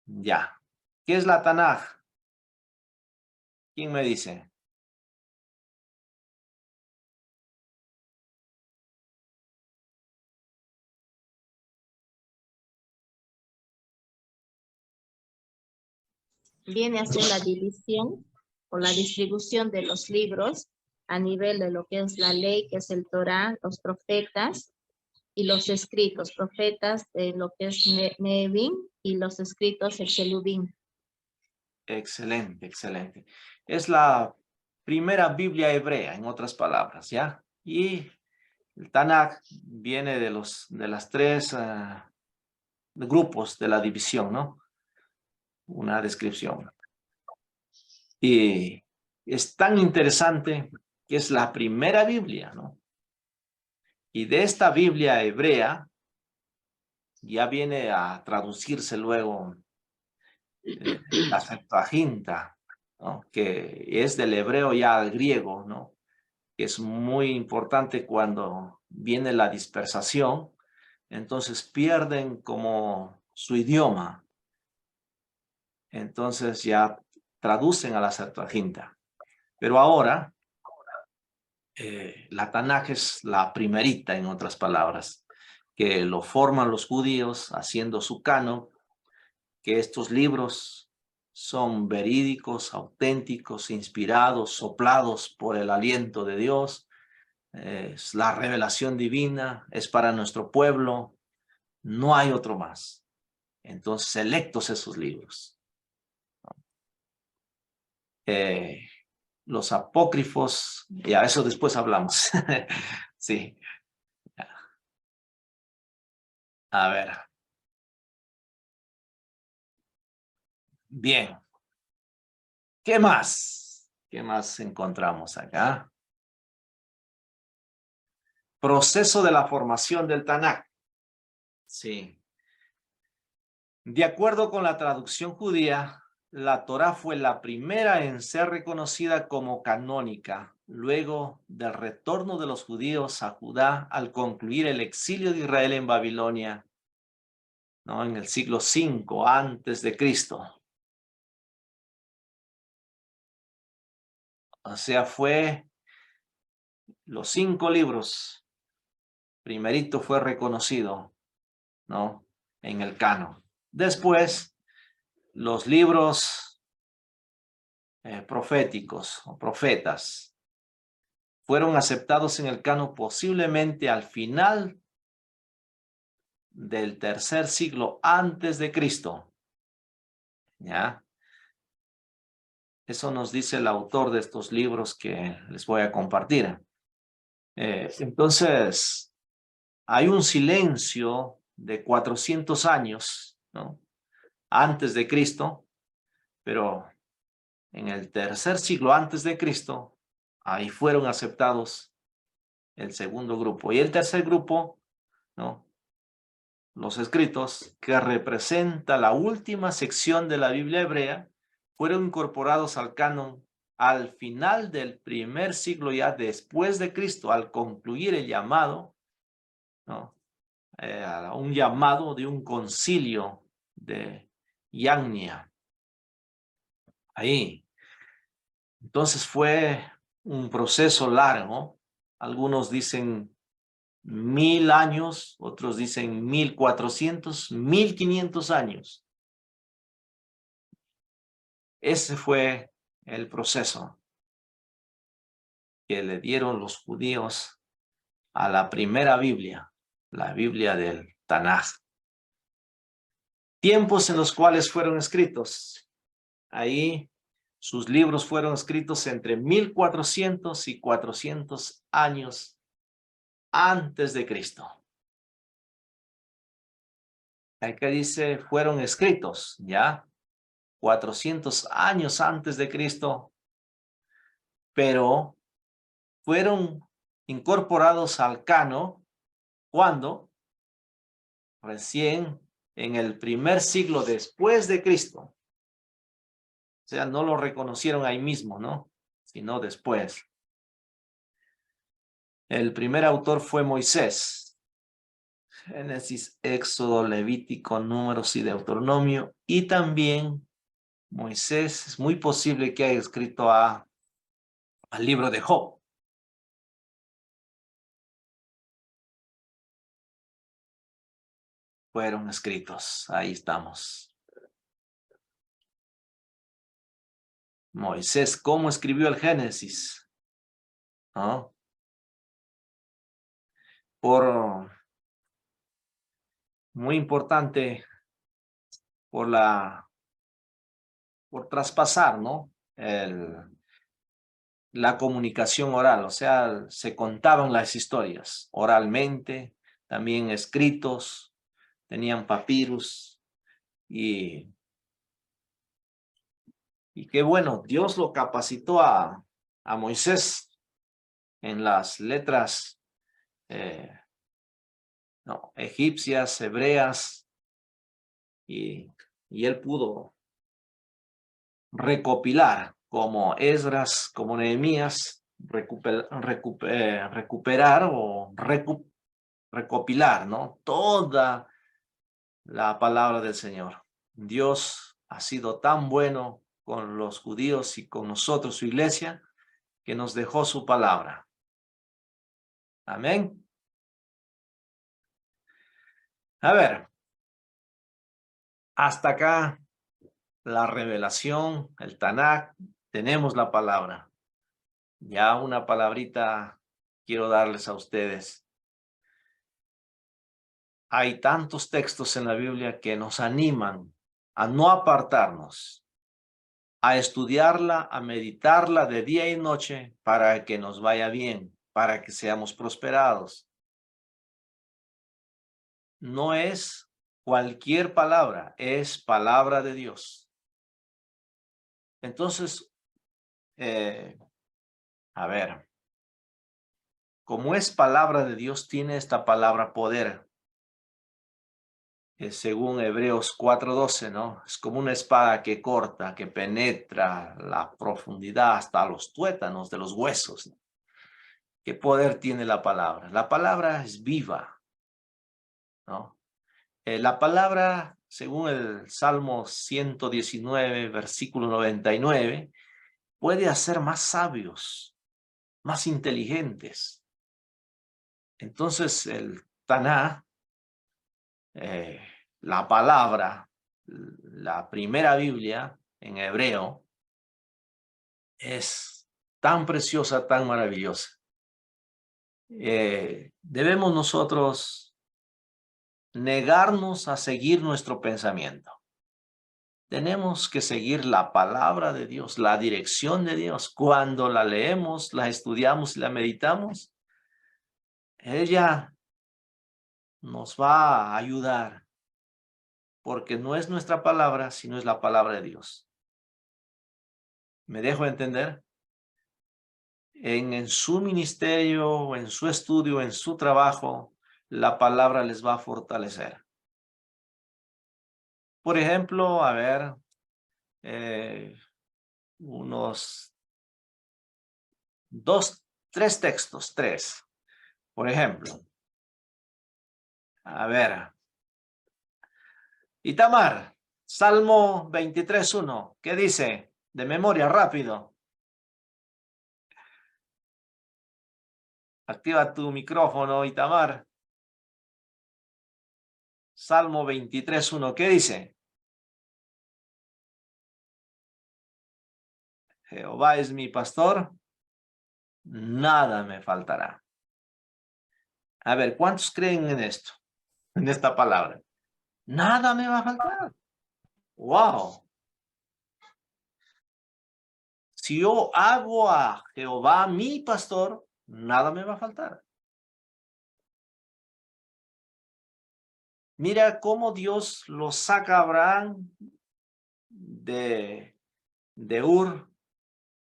Ya. ¿Qué es la Tanaj? ¿Quién me dice? Viene a ser la división o la distribución de los libros a nivel de lo que es la ley, que es el Torá, los profetas y los escritos, profetas de lo que es Nevim y los escritos el Shelubim. Excelente, excelente. Es la primera Biblia hebrea, en otras palabras, ¿ya? Y el Tanaj viene de las tres grupos de la división, ¿no? Una descripción. Y es tan interesante que es la primera Biblia, ¿no? Y de esta Biblia hebrea ya viene a traducirse luego la Septuaginta, ¿no? Que es del hebreo ya al griego, ¿no? Que es muy importante cuando viene la dispersación, entonces pierden como su idioma, entonces ya traducen a la Septuaginta. Pero ahora, la Tanaj es la primerita, en otras palabras, que lo forman los judíos haciendo su canon, que estos libros son verídicos, auténticos, inspirados, soplados por el aliento de Dios, es la revelación divina, es para nuestro pueblo, no hay otro más. Entonces, selectos esos libros. Los apócrifos, ya eso después hablamos. Sí. A ver. Bien. ¿Qué más? ¿Qué más encontramos acá? Proceso de la formación del Tanaj. Sí. De acuerdo con la traducción judía, la Torá fue la primera en ser reconocida como canónica, luego del retorno de los judíos a Judá al concluir el exilio de Israel en Babilonia, ¿no? En el siglo V antes de Cristo. O sea, fue los 5 libros. Primerito fue reconocido, ¿no? En el canon. Después, los libros proféticos o profetas fueron aceptados en el canon posiblemente al final del tercer siglo antes de Cristo. ¿Ya? Eso nos dice el autor de estos libros que les voy a compartir. Entonces, hay un silencio de 400 años, ¿no? Antes de Cristo, pero en el tercer siglo antes de Cristo, ahí fueron aceptados el segundo grupo. Y el tercer grupo, ¿no? Los escritos, que representa la última sección de la Biblia hebrea, fueron incorporados al canon al final del primer siglo ya después de Cristo, al concluir el llamado, ¿no? Un llamado de un concilio de Yagnia. Ahí. Entonces fue un proceso largo. Algunos dicen 1000 años, otros dicen 1400, 1500 años. Ese fue el proceso que le dieron los judíos a la primera Biblia, la Biblia del Tanaj. Tiempos en los cuales fueron escritos. Ahí sus libros fueron escritos entre 1400 y 400 años antes de Cristo. Acá dice, fueron escritos, ¿ya? 400 años antes de Cristo, pero fueron incorporados al canon, ¿cuándo? Recién en el primer siglo después de Cristo. O sea, no lo reconocieron ahí mismo, ¿no? Sino después. El primer autor fue Moisés. Génesis, Éxodo, Levítico, Números y Deuteronomio. Y también Moisés, es muy posible que haya escrito al libro de Job. Fueron escritos, ahí estamos. Moisés, ¿cómo escribió el Génesis? ¿No? Muy importante, por traspasar, ¿no? La comunicación oral, o sea, se contaban las historias oralmente, también escritos, tenían papirus y qué bueno, Dios lo capacitó a Moisés en las letras egipcias, hebreas, y él pudo recopilar como Esdras, como Nehemías, recuperar o recopilar, ¿no? Toda la palabra del Señor. Dios ha sido tan bueno con los judíos y con nosotros, su iglesia, que nos dejó su palabra. Amén. A ver, hasta acá la revelación, el Tanakh, tenemos la palabra. Ya una palabrita quiero darles a ustedes. Hay tantos textos en la Biblia que nos animan a no apartarnos, a estudiarla, a meditarla de día y noche para que nos vaya bien, para que seamos prosperados. No es cualquier palabra, es palabra de Dios. Entonces, a ver, como es palabra de Dios, tiene esta palabra poder. Según Hebreos 4:12, ¿no? Es como una espada que corta, que penetra la profundidad hasta los tuétanos de los huesos, ¿no? ¿Qué poder tiene la palabra? La palabra es viva, ¿no? La palabra, según el Salmo 119, versículo 99, puede hacer más sabios, más inteligentes. Entonces, el Taná, la palabra, la primera Biblia en hebreo, es tan preciosa, tan maravillosa. Debemos nosotros negarnos a seguir nuestro pensamiento. Tenemos que seguir la palabra de Dios, la dirección de Dios. Cuando la leemos, la estudiamos y la meditamos, ella nos va a ayudar, porque no es nuestra palabra, sino es la palabra de Dios. ¿Me dejo entender? En su ministerio, en su estudio, en su trabajo, la palabra les va a fortalecer. Por ejemplo, a ver, unos 3 textos, 3. Por ejemplo, a ver, Itamar, Salmo 23:1, ¿qué dice? De memoria, rápido. Activa tu micrófono, Itamar. Salmo 23:1, ¿qué dice? Jehová es mi pastor, nada me faltará. A ver, ¿cuántos creen en esto? En esta palabra. Nada me va a faltar. ¡Wow! Si yo hago a Jehová mi pastor, nada me va a faltar. Mira cómo Dios lo saca a Abraham de Ur,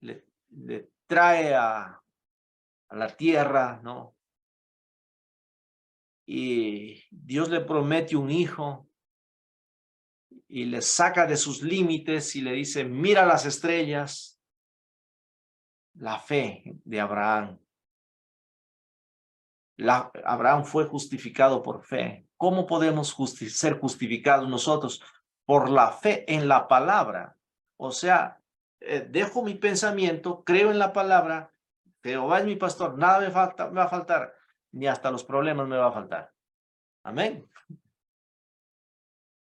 le trae a la tierra, ¿no? Y Dios le promete un hijo y le saca de sus límites y le dice, mira las estrellas. La fe de Abraham. Abraham fue justificado por fe. ¿Cómo podemos ser justificados nosotros? Por la fe en la palabra. O sea, dejo mi pensamiento, creo en la palabra, Jehová es mi pastor, nada me va a faltar, ni hasta los problemas me va a faltar. Amén.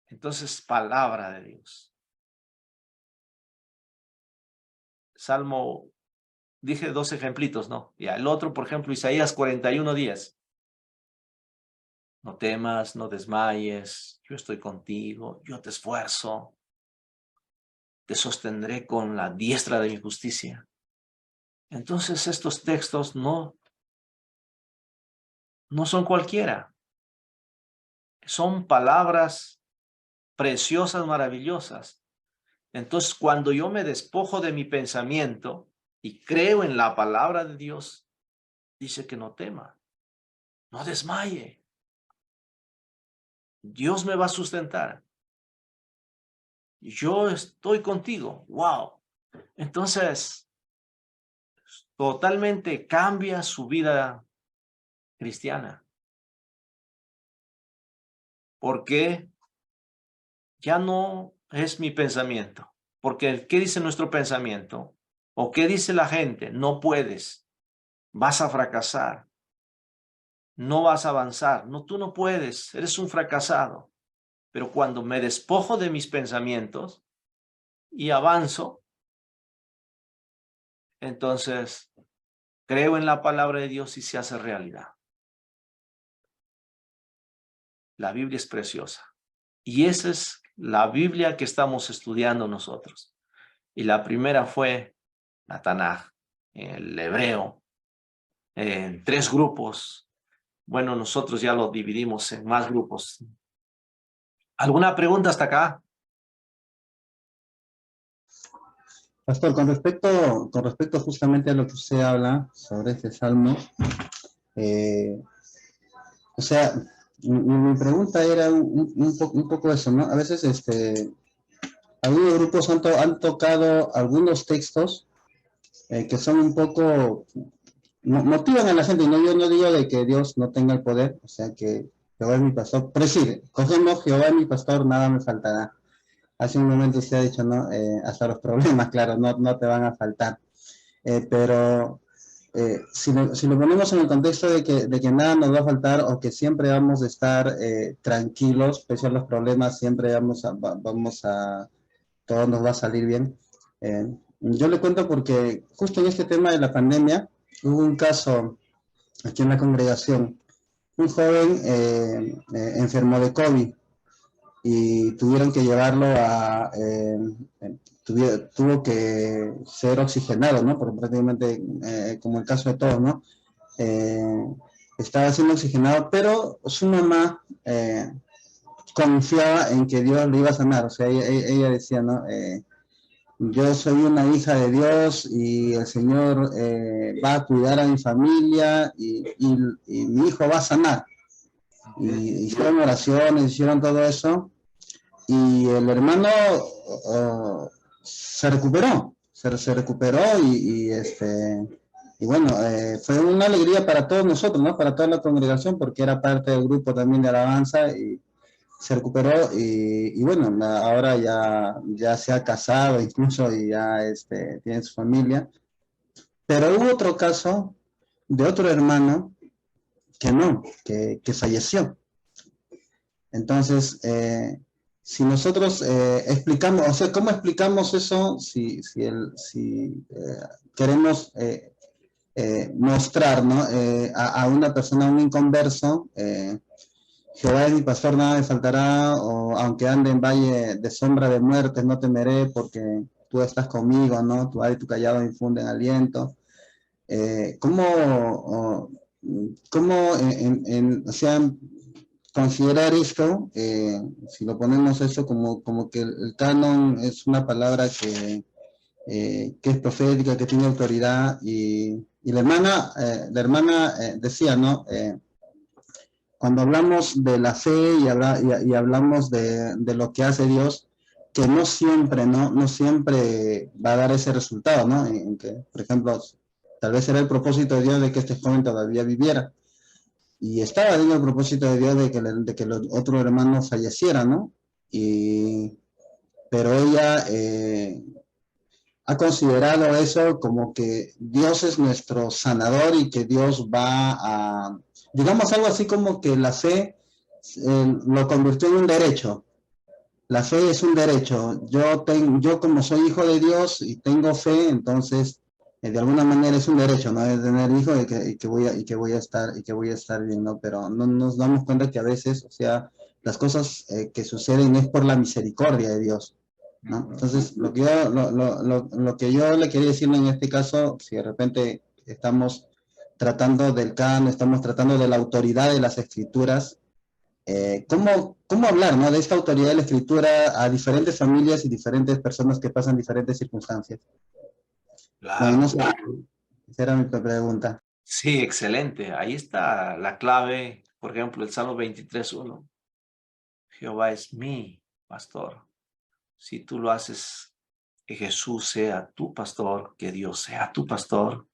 Entonces, palabra de Dios. Salmo, dije 2 ejemplitos, ¿no? Y el otro, por ejemplo, Isaías 41:10. No temas, no desmayes, yo estoy contigo, yo te esfuerzo, te sostendré con la diestra de mi justicia. Entonces estos textos no son cualquiera. Son palabras preciosas, maravillosas. Entonces cuando yo me despojo de mi pensamiento y creo en la palabra de Dios, dice que no tema, no desmaye. Dios me va a sustentar. Yo estoy contigo. ¡Wow! Entonces, totalmente cambia su vida cristiana. Porque ya no es mi pensamiento. Porque ¿qué dice nuestro pensamiento? ¿O qué dice la gente? No puedes. Vas a fracasar. No vas a avanzar. No, tú no puedes. Eres un fracasado. Pero cuando me despojo de mis pensamientos y avanzo, entonces creo en la palabra de Dios y se hace realidad. La Biblia es preciosa. Y esa es la Biblia que estamos estudiando nosotros. Y la primera fue la Tanaj, el hebreo, en 3 grupos. Bueno, nosotros ya lo dividimos en más grupos. ¿Alguna pregunta hasta acá? Pastor, con respecto justamente a lo que usted habla sobre este salmo, o sea, mi pregunta era un poco eso, ¿no? A veces algunos grupos han tocado algunos textos que son un poco, motivan a la gente, ¿no? Yo no digo de que Dios no tenga el poder, o sea, que Jehová es mi pastor, pero sí, cogemos Jehová es mi pastor, nada me faltará. Hace un momento usted ha dicho, ¿no? Hasta los problemas, claro, no te van a faltar. Pero si lo ponemos en el contexto de que nada nos va a faltar o que siempre vamos a estar tranquilos, pese a los problemas, siempre vamos a todo nos va a salir bien. Yo le cuento porque justo en este tema de la pandemia hubo un caso aquí en la congregación, un joven enfermo de COVID y tuvieron que llevarlo tuvo que ser oxigenado, ¿no? Porque prácticamente, como el caso de todos, ¿no? Estaba siendo oxigenado, pero su mamá confiaba en que Dios lo iba a sanar, o sea, ella decía, ¿no? Yo soy una hija de Dios y el Señor va a cuidar a mi familia y mi hijo va a sanar. Y hicieron oraciones, hicieron todo eso y el hermano se recuperó y bueno, fue una alegría para todos nosotros, ¿no? Para toda la congregación porque era parte del grupo también de alabanza y se recuperó y bueno, ahora ya se ha casado incluso y ya tiene su familia. Pero hubo otro caso de otro hermano que falleció. Entonces, si nosotros explicamos, o sea, ¿cómo explicamos eso si queremos mostrar, ¿no? A una persona, a un inconverso, Jehová es mi pastor, nada me faltará, o aunque ande en valle de sombra de muerte, no temeré porque tú estás conmigo, ¿no? Tu vara y tu callado me infunden aliento. ¿Cómo o sea, considerar esto, si lo ponemos eso como que el canon es una palabra que es profética, que tiene autoridad, y la hermana decía, ¿no? Cuando hablamos de la fe y hablamos de lo que hace Dios, que no siempre, ¿no? No siempre va a dar ese resultado, ¿no? En que, por ejemplo, tal vez era el propósito de Dios de que este joven todavía viviera, y estaba dentro del propósito de Dios de que los otros hermanos fallecieran, ¿no? Pero ella ha considerado eso como que Dios es nuestro sanador y que Dios va a, digamos algo así como que la fe lo convirtió en un derecho. La fe es un derecho. Yo como soy hijo de Dios y tengo fe, entonces de alguna manera es un derecho, ¿no? De tener hijos y que voy a estar bien, ¿no? Pero no nos damos cuenta que a veces, o sea, las cosas que suceden es por la misericordia de Dios, ¿no? Entonces, lo que yo le quería decir en este caso, si de repente estamos tratando del canon, estamos tratando de la autoridad de las escrituras, ¿cómo hablar, ¿no? De esta autoridad de la escritura a diferentes familias y diferentes personas que pasan diferentes circunstancias? Bueno, Claro. no sé, esa era mi pregunta. Sí, excelente. Ahí está la clave. Por ejemplo, el Salmo 23:1. Jehová es mi pastor. Si tú lo haces, que Jesús sea tu pastor, que Dios sea tu pastor,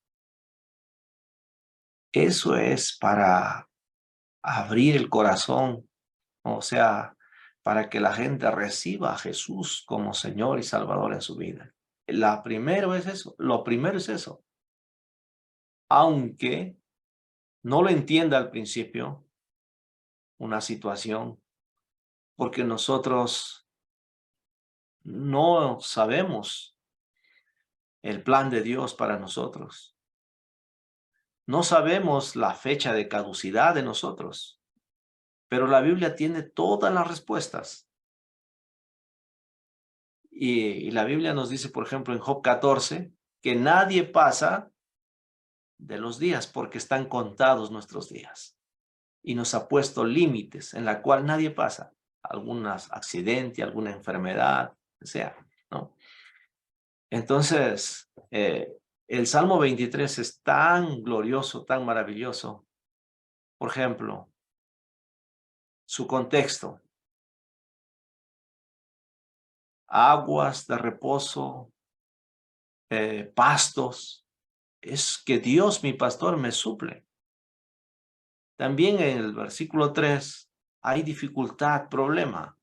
eso es para abrir el corazón, o sea, para que la gente reciba a Jesús como Señor y Salvador en su vida. Lo primero es eso. Aunque no lo entienda al principio, una situación, porque nosotros no sabemos el plan de Dios para nosotros. No sabemos la fecha de caducidad de nosotros, pero la Biblia tiene todas las respuestas. Y la Biblia nos dice, por ejemplo, en Job 14, que nadie pasa de los días porque están contados nuestros días. Y nos ha puesto límites en la cual nadie pasa. Algún accidente, alguna enfermedad, o sea, ¿no? Entonces, el Salmo 23 es tan glorioso, tan maravilloso. Por ejemplo, su contexto. Aguas de reposo, pastos. Es que Dios, mi pastor, me suple. También en el versículo 3 hay dificultad, problema.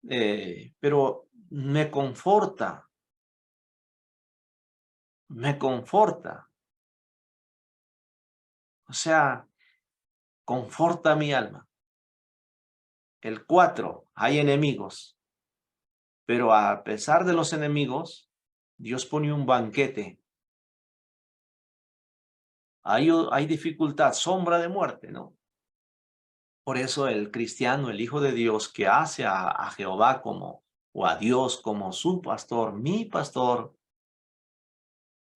Pero me conforta. Me conforta. O sea, conforta mi alma. El 4, hay enemigos. Pero a pesar de los enemigos, Dios pone un banquete. Hay dificultad, sombra de muerte, ¿no? Por eso el cristiano, el hijo de Dios, que hace a Jehová como, o a Dios como su pastor, mi pastor,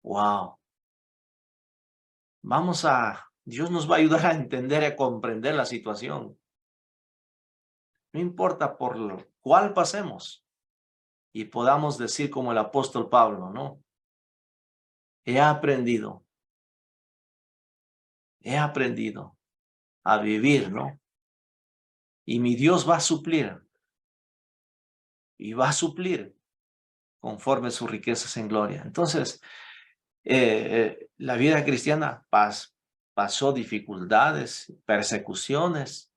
wow. Dios nos va a ayudar a entender y a comprender la situación. No importa por lo cual pasemos y podamos decir como el apóstol Pablo, ¿no? He aprendido a vivir, ¿no? Y mi Dios va a suplir, y va a suplir conforme sus riquezas en gloria. Entonces, la vida cristiana pasó dificultades, persecuciones,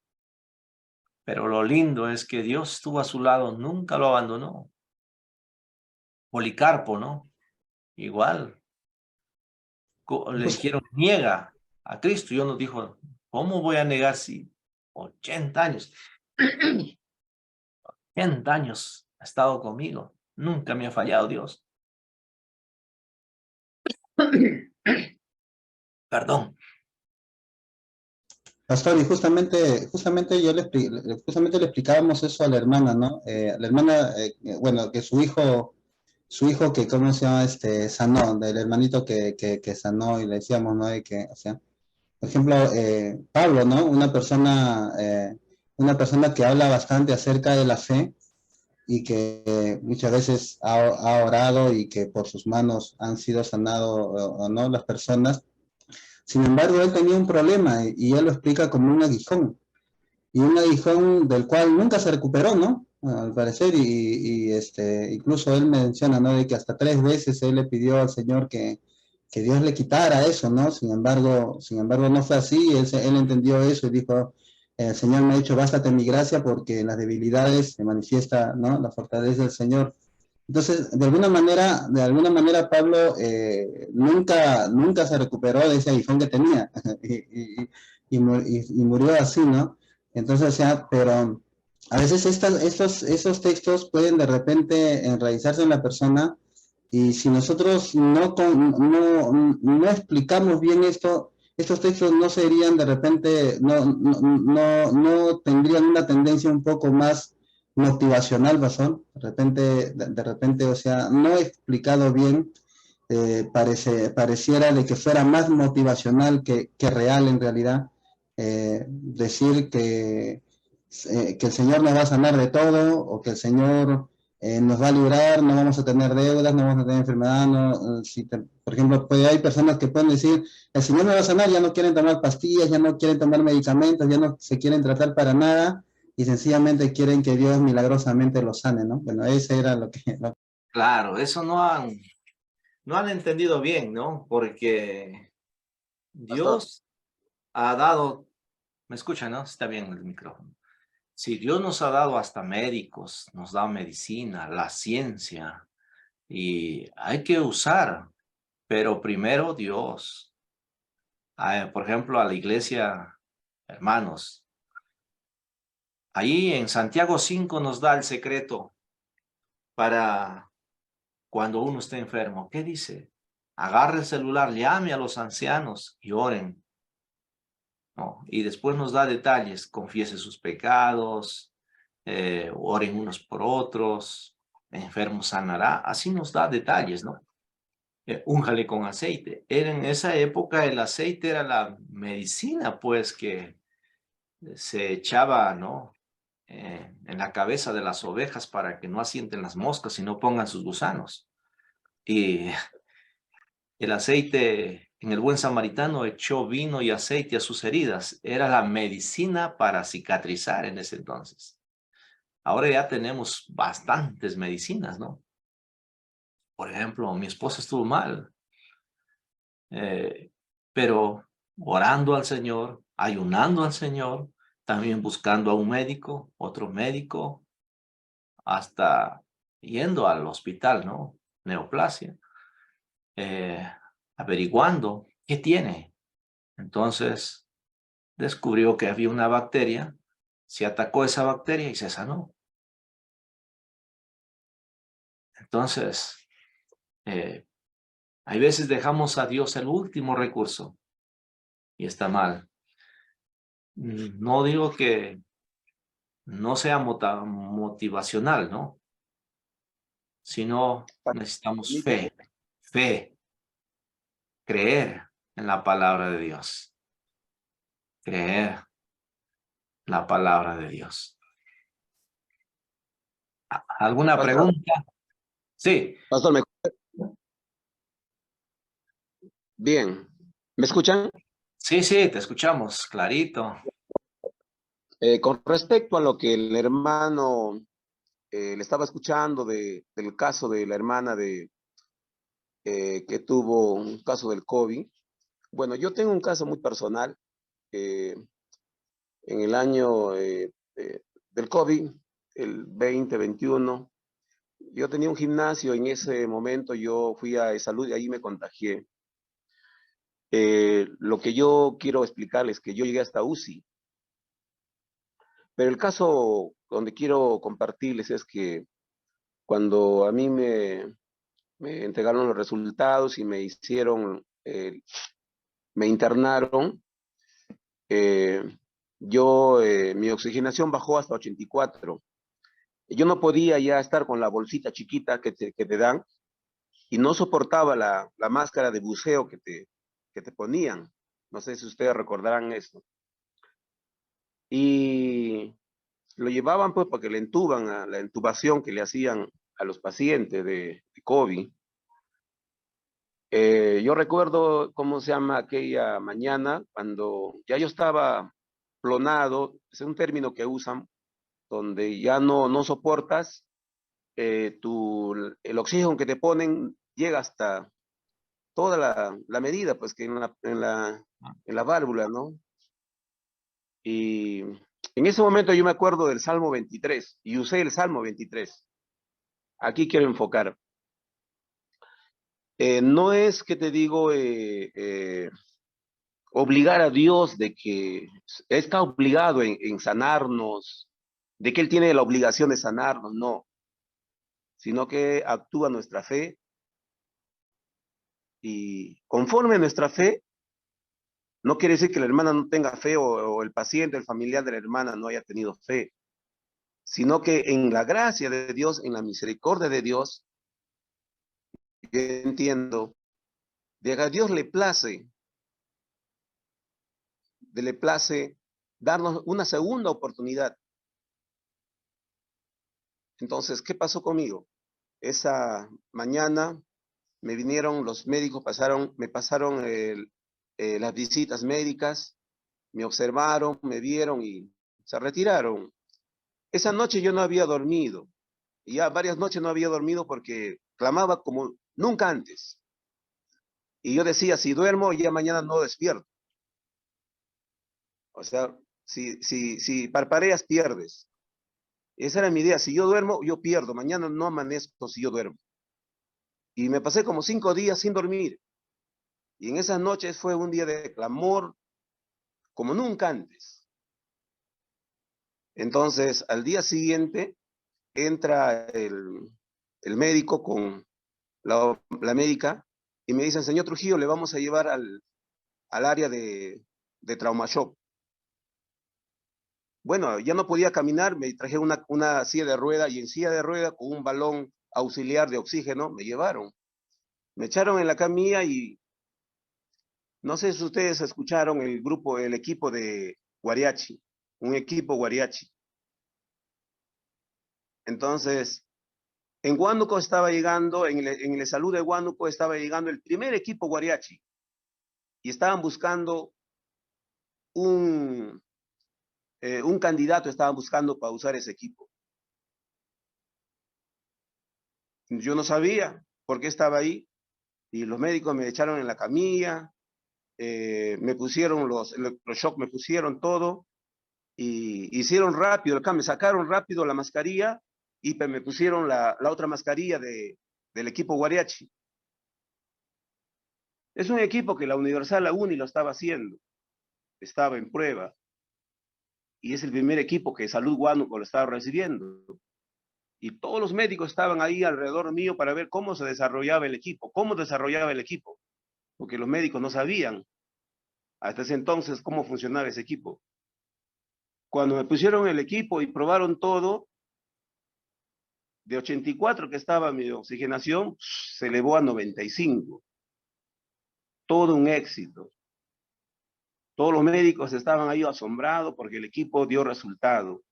pero lo lindo es que Dios estuvo a su lado, nunca lo abandonó. Policarpo, ¿no? Igual, le dijeron, niega a Cristo. Y uno dijo, ¿cómo voy a negar si 80 años? 80 años ha estado conmigo. Nunca me ha fallado Dios. Perdón. Pastor, y justamente justamente le explicábamos eso a la hermana, ¿no? La hermana, bueno, que su hijo que, ¿cómo se llama? Sanó, del hermanito que sanó, y le decíamos, ¿no? De que, o sea, por ejemplo, Pablo, ¿no? Una persona que habla bastante acerca de la fe y que muchas veces ha orado y que por sus manos han sido sanados o no las personas. Sin embargo, él tenía un problema y él lo explica como un aguijón. Y un aguijón del cual nunca se recuperó, ¿no? Al parecer, incluso él menciona, ¿no? De que hasta 3 veces él le pidió al Señor que Dios le quitara eso, ¿no? Sin embargo no fue así, él entendió eso y dijo, el Señor me ha dicho, bástate en mi gracia porque en las debilidades se manifiesta, ¿no? La fortaleza del Señor. Entonces, de alguna manera Pablo nunca se recuperó de ese aguijón que tenía y murió así, ¿no? Entonces, o sea, pero a veces esos textos pueden de repente enraizarse en la persona y si nosotros no explicamos bien esto, estos textos no serían de repente, no tendrían una tendencia un poco más motivacional, Basón. De repente, o sea, no explicado bien, pareciera de que fuera más motivacional que real en realidad. Decir que el Señor nos va a sanar de todo o que el Señor nos va a librar, no vamos a tener deudas, no vamos a tener enfermedad, no, por ejemplo, hay personas que pueden decir, el Señor me va a sanar, ya no quieren tomar pastillas, ya no quieren tomar medicamentos, ya no se quieren tratar para nada y sencillamente quieren que Dios milagrosamente los sane, ¿no? Bueno, ese era lo que... Claro, eso no han entendido bien, ¿no? Porque Pastor. Dios ha dado, ¿me escuchan, no? Está bien el micrófono. Si Dios nos ha dado hasta médicos, nos da medicina, la ciencia, y hay que usar, pero primero Dios. Por ejemplo, a la iglesia, hermanos, ahí en Santiago 5 nos da el secreto para cuando uno esté enfermo. ¿Qué dice? Agarre el celular, llame a los ancianos y oren. ¿No? Y después nos da detalles, confiese sus pecados, oren unos por otros, enfermo sanará, así nos da detalles, ¿no? Únjale con aceite. En esa época el aceite era la medicina, pues, que se echaba, ¿no? En la cabeza de las ovejas para que no asienten las moscas y no pongan sus gusanos. Y el aceite, en el buen samaritano, echó vino y aceite a sus heridas. Era la medicina para cicatrizar en ese entonces. Ahora ya tenemos bastantes medicinas, ¿no? Por ejemplo, mi esposa estuvo mal, pero orando al Señor, ayunando al Señor, también buscando a un médico, otro médico, hasta yendo al hospital, ¿no? Neoplasia, averiguando qué tiene. Entonces, descubrió que había una bacteria, se atacó esa bacteria y se sanó. Entonces, hay veces dejamos a Dios el último recurso y está mal. No digo que no sea motivacional, ¿no? Sino necesitamos fe, creer en la palabra de Dios, creer la palabra de Dios. ¿Alguna Pastor, pregunta? Sí, Pastor, bien. ¿Me escuchan? sí, te escuchamos, clarito. Con respecto a lo que el hermano le estaba escuchando del caso de la hermana que tuvo un caso del COVID. Bueno, yo tengo un caso muy personal. En el año del COVID, el 2021, yo tenía un gimnasio. En ese momento yo fui a salud y ahí me contagié. Lo que yo quiero explicarles es que yo llegué hasta UCI. Pero el caso donde quiero compartirles es que cuando a mí me entregaron los resultados y me hicieron, me internaron, mi oxigenación bajó hasta 84. Yo no podía ya estar con la bolsita chiquita que te dan y no soportaba la máscara de buceo que te ponían. No sé si ustedes recordarán esto. Y lo llevaban pues para que le entuban, a la intubación que le hacían a los pacientes de COVID. Yo recuerdo cómo se llama aquella mañana, cuando ya yo estaba clonado, es un término que usan, donde ya no soportas, el oxígeno que te ponen llega hasta toda la medida, pues que en la válvula, ¿no? Y en ese momento yo me acuerdo del Salmo 23 y usé el Salmo 23. Aquí quiero enfocar. No es que te digo obligar a Dios de que está obligado en sanarnos, de que Él tiene la obligación de sanarnos, no, sino que actúa nuestra fe y conforme a nuestra fe, no quiere decir que la hermana no tenga fe o el paciente, el familiar de la hermana no haya tenido fe, sino que en la gracia de Dios, en la misericordia de Dios, yo entiendo, de que a Dios le place darnos una segunda oportunidad. Entonces, ¿qué pasó conmigo? Esa mañana me vinieron los médicos, me pasaron las visitas médicas, me observaron, me vieron y se retiraron. Esa noche yo no había dormido, y ya varias noches no había dormido porque clamaba como nunca antes. Y yo decía, si duermo, ya mañana no despierto. O sea, si parpadeas, pierdes. Esa era mi idea, si yo duermo, yo pierdo, mañana no amanezco si yo duermo. Y me pasé como 5 días sin dormir. Y en esas noches fue un día de clamor como nunca antes. Entonces, al día siguiente, entra el médico con la médica y me dicen, señor Trujillo, le vamos a llevar al área de trauma shock. Bueno, ya no podía caminar, me traje una silla de rueda y en silla de rueda con un balón auxiliar de oxígeno me llevaron. Me echaron en la camilla y no sé si ustedes escucharon el equipo de Guariachi, un equipo Guariachi. Entonces, en Huánuco estaba llegando, en el salud de Huánuco estaba llegando el primer equipo Guariachi y estaban buscando un candidato, estaban buscando para usar ese equipo. Yo no sabía por qué estaba ahí y los médicos me echaron en la camilla, me pusieron los electroshock, me pusieron todo y hicieron rápido, acá me sacaron rápido la mascarilla y me pusieron la otra mascarilla del equipo Guariachi. Es un equipo que la Universal, la UNI lo estaba haciendo, estaba en prueba y es el primer equipo que Salud Huánuco lo estaba recibiendo. Y todos los médicos estaban ahí alrededor mío para ver cómo se desarrollaba el equipo, porque los médicos no sabían hasta ese entonces cómo funcionaba ese equipo. Cuando me pusieron el equipo y probaron todo, de 84 que estaba mi oxigenación, se elevó a 95. Todo un éxito. Todos los médicos estaban ahí asombrados porque el equipo dio resultado.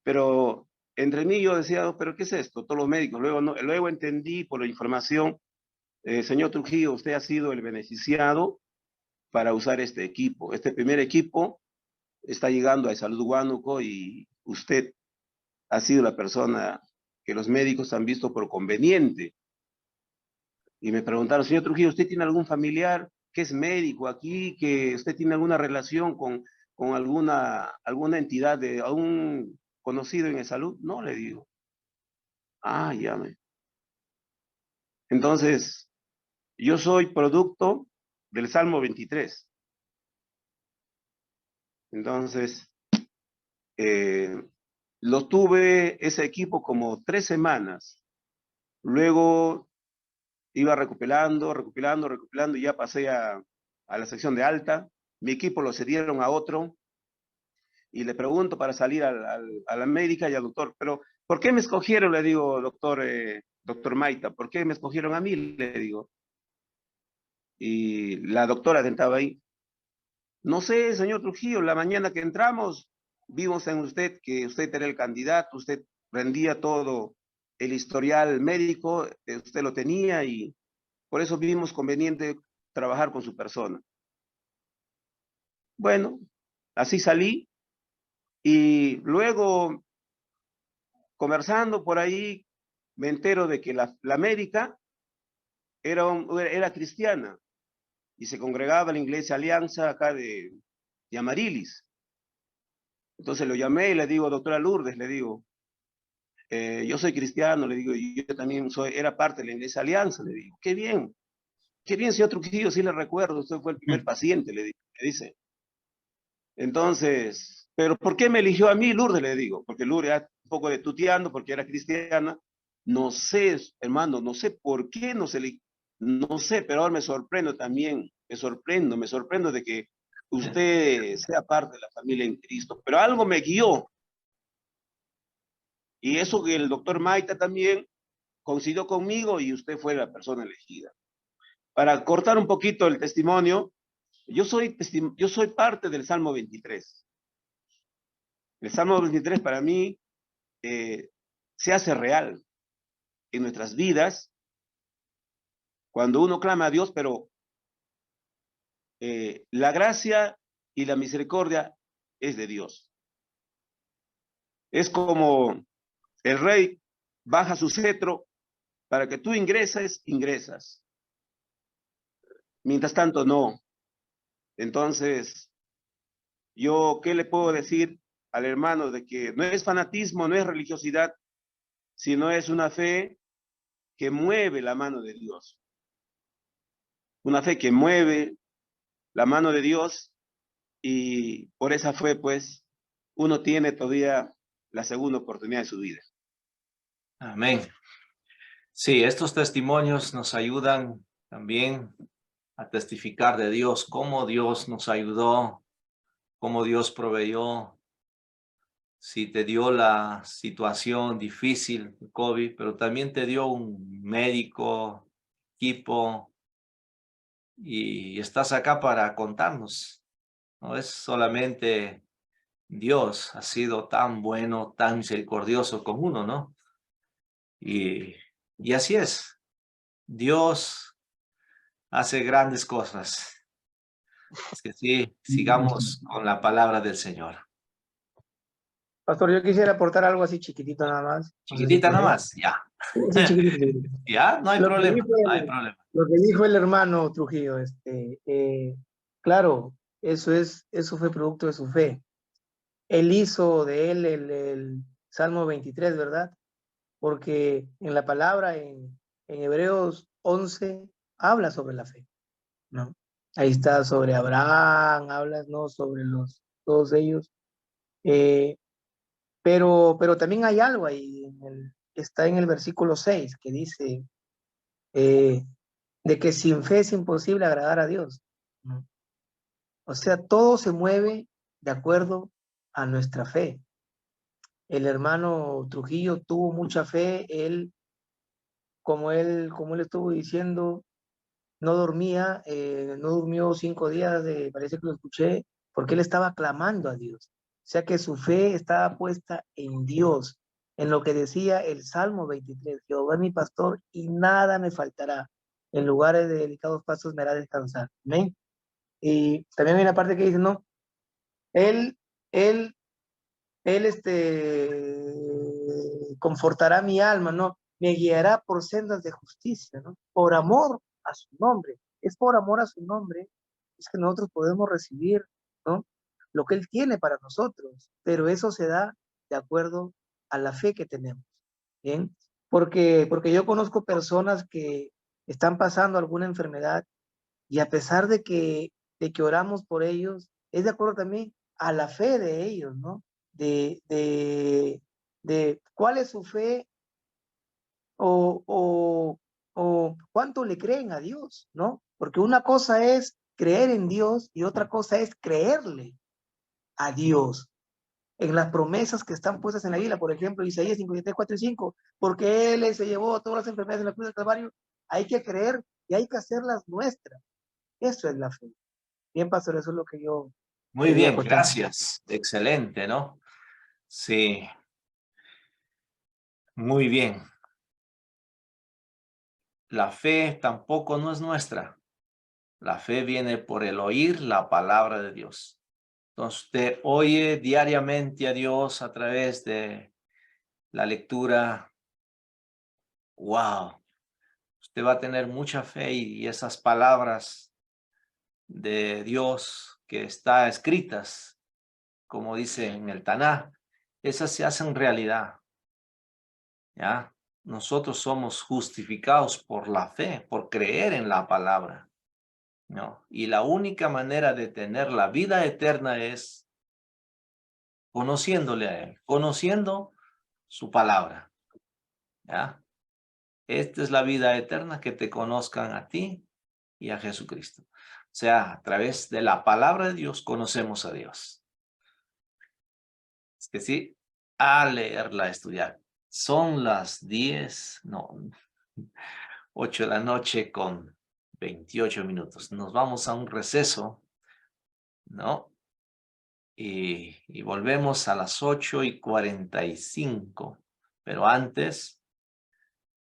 Pero entre mí yo decía, pero ¿qué es esto? Todos los médicos. Luego entendí por la información, señor Trujillo, usted ha sido el beneficiado para usar este equipo. Este primer equipo está llegando a Salud Huánuco y usted ha sido la persona que los médicos han visto por conveniente. Y me preguntaron, señor Trujillo, ¿usted tiene algún familiar que es médico aquí, que usted tiene alguna relación con alguna entidad de algún conocido en el salud? No, le digo. Ah, llame. Entonces, yo soy producto del Salmo 23. Entonces, lo tuve ese equipo como 3 semanas. Luego iba recuperando, y ya pasé a la sección de alta. Mi equipo lo cedieron a otro y le pregunto para salir a la médica y al doctor, pero ¿por qué me escogieron? Le digo, doctor Maita, ¿por qué me escogieron a mí? Le digo. Y la doctora estaba ahí. No sé, señor Trujillo, la mañana que entramos, vimos en usted que usted era el candidato, usted rendía todo el historial médico, usted lo tenía y por eso vimos conveniente trabajar con su persona. Bueno, así salí y luego, conversando por ahí, me entero de que la médica era cristiana y se congregaba en la Iglesia Alianza acá de Amarilis. Entonces lo llamé y le digo, doctora Lourdes, le digo, yo soy cristiano, le digo, y yo también era parte de la Iglesia Alianza, le digo, qué bien, señor Trujillo, sí le recuerdo, usted fue el primer paciente, le dice. Entonces, pero ¿por qué me eligió a mí, Lourdes? Le digo, porque Lourdes era un poco de tuteando, porque era cristiana. No sé, hermano, no sé por qué no se le, no sé, pero ahora me sorprendo también, me sorprendo de que usted sea parte de la familia en Cristo, pero algo me guió. Y eso que el doctor Maita también coincidió conmigo y usted fue la persona elegida. Para cortar un poquito el testimonio, yo soy parte del Salmo 23. El Salmo 23 para mí se hace real en nuestras vidas cuando uno clama a Dios, pero la gracia y la misericordia es de Dios. Es como el rey baja su cetro para que tú ingresas. Mientras tanto, no. Entonces, yo, ¿qué le puedo decir al hermano? De que no es fanatismo, no es religiosidad, sino es una fe que mueve la mano de Dios. Una fe que mueve la mano de Dios y por esa fe, pues, uno tiene todavía la segunda oportunidad de su vida. Amén. Sí, estos testimonios nos ayudan también a testificar de Dios, cómo Dios nos ayudó, cómo Dios proveyó. Si te dio la situación difícil, COVID, pero también te dio un médico, equipo, y estás acá para contarnos. No es solamente Dios, ha sido tan bueno, tan misericordioso con uno, ¿no? Y así es. Dios hace grandes cosas. Es que sí, sigamos con la palabra del Señor. Pastor, yo quisiera aportar algo así chiquitito nada más. No sé si Chiquitita puede. nomás, ya. Sí, chiquitito. Ya, no hay Lo que problema, dijo no hay problema. lo que dijo el hermano Trujillo, claro, eso fue producto de su fe. Él hizo de él el Salmo 23, ¿verdad? Porque en la palabra, en Hebreos 11, habla sobre la fe, ¿no? Ahí está sobre Abraham, hablas, ¿no? Sobre todos ellos. Pero también hay algo ahí, está en el versículo 6, que dice de que sin fe es imposible agradar a Dios, ¿no? O sea, todo se mueve de acuerdo a nuestra fe. El hermano Trujillo tuvo mucha fe, como él estuvo diciendo, no dormía, no durmió 5 días, parece que lo escuché, porque él estaba clamando a Dios. O sea que su fe estaba puesta en Dios, en lo que decía el Salmo 23, Jehová es mi pastor y nada me faltará. En lugares de delicados pastos me hará descansar. ¿Amén? Y también hay una parte que dice, no, él, él, confortará mi alma, ¿no? Me guiará por sendas de justicia, ¿no? Por amor a su nombre. Es por amor a su nombre, es que nosotros podemos recibir, ¿no? Lo que Él tiene para nosotros, pero eso se da de acuerdo a la fe que tenemos, ¿bien? Porque yo conozco personas que están pasando alguna enfermedad y a pesar de que oramos por ellos, es de acuerdo también a la fe de ellos, ¿no? De cuál es su fe o cuánto le creen a Dios, ¿no? Porque una cosa es creer en Dios y otra cosa es creerle a Dios en las promesas que están puestas en la Biblia, por ejemplo, Isaías 53, 4 y 5, porque Él se llevó todas las enfermedades en la cruz del Calvario, hay que creer y hay que hacerlas nuestras. Eso es la fe. Bien, pastor, eso es lo que yo Muy quería bien, acotar. gracias. Excelente, ¿no? Sí, muy bien. La fe tampoco no es nuestra. La fe viene por el oír la palabra de Dios. Entonces, usted oye diariamente a Dios a través de la lectura. ¡Wow! Usted va a tener mucha fe y esas palabras de Dios que están escritas, como dice en el Taná, esas se hacen realidad. ¿Ya? Nosotros somos justificados por la fe, por creer en la palabra, ¿no? Y la única manera de tener la vida eterna es conociéndole a Él, conociendo su palabra, ¿ya? Esta es la vida eterna, que te conozcan a ti y a Jesucristo. O sea, a través de la palabra de Dios conocemos a Dios. Es que sí, a leerla, a estudiar. Son las 8 de la noche con 28 minutos. Nos vamos a un receso, ¿no? Y volvemos a las 8:45. Pero antes,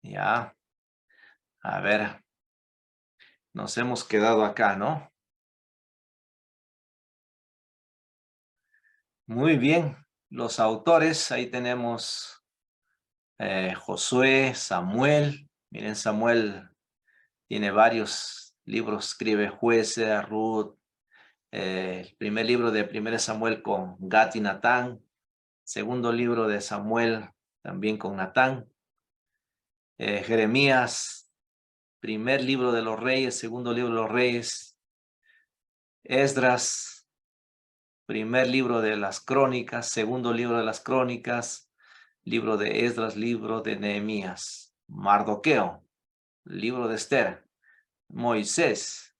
ya, a ver, nos hemos quedado acá, ¿no? Muy bien. Los autores, ahí tenemos Josué, Samuel. Miren, Samuel tiene varios libros, escribe Jueces, Ruth, el primer libro de 1 Samuel con Gad y Natán, segundo libro de Samuel también con Natán, Jeremías, primer libro de los reyes, segundo libro de los reyes, Esdras, primer libro de las crónicas, segundo libro de las crónicas, libro de Esdras, libro de Nehemías, Mardoqueo, libro de Esther, Moisés,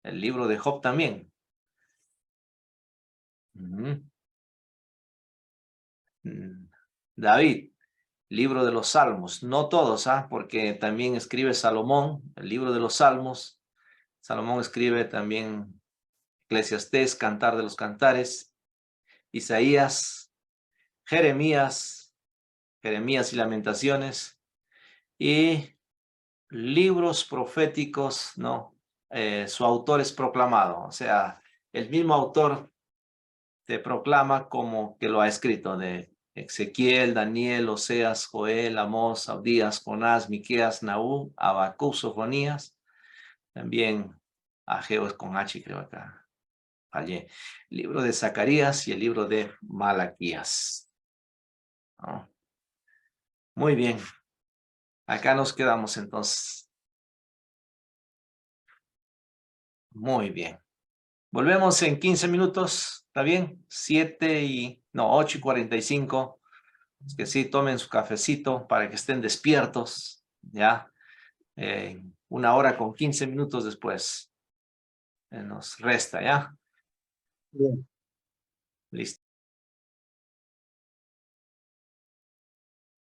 el libro de Job también. David, libro de los Salmos, no todos, porque también escribe Salomón, el libro de los Salmos. Salomón escribe también Eclesiastés, Cantar de los Cantares, Isaías, Jeremías y Lamentaciones, y libros proféticos, ¿no? Su autor es proclamado, o sea, el mismo autor te proclama como que lo ha escrito, de Ezequiel, Daniel, Oseas, Joel, Amós, Abdías, Jonás, Miqueas, Nahum, Habacuc, Sofonías, también Ageo es con H, creo acá. Fallé. Libro de Zacarías y el libro de Malaquías. ¿No? Muy bien. Acá nos quedamos entonces. Muy bien. Volvemos en 15 minutos. ¿Está bien? 8:45. Es que sí, tomen su cafecito para que estén despiertos. Ya. 1 hora con 15 minutos después. Nos resta, ¿ya? Bien. Listo.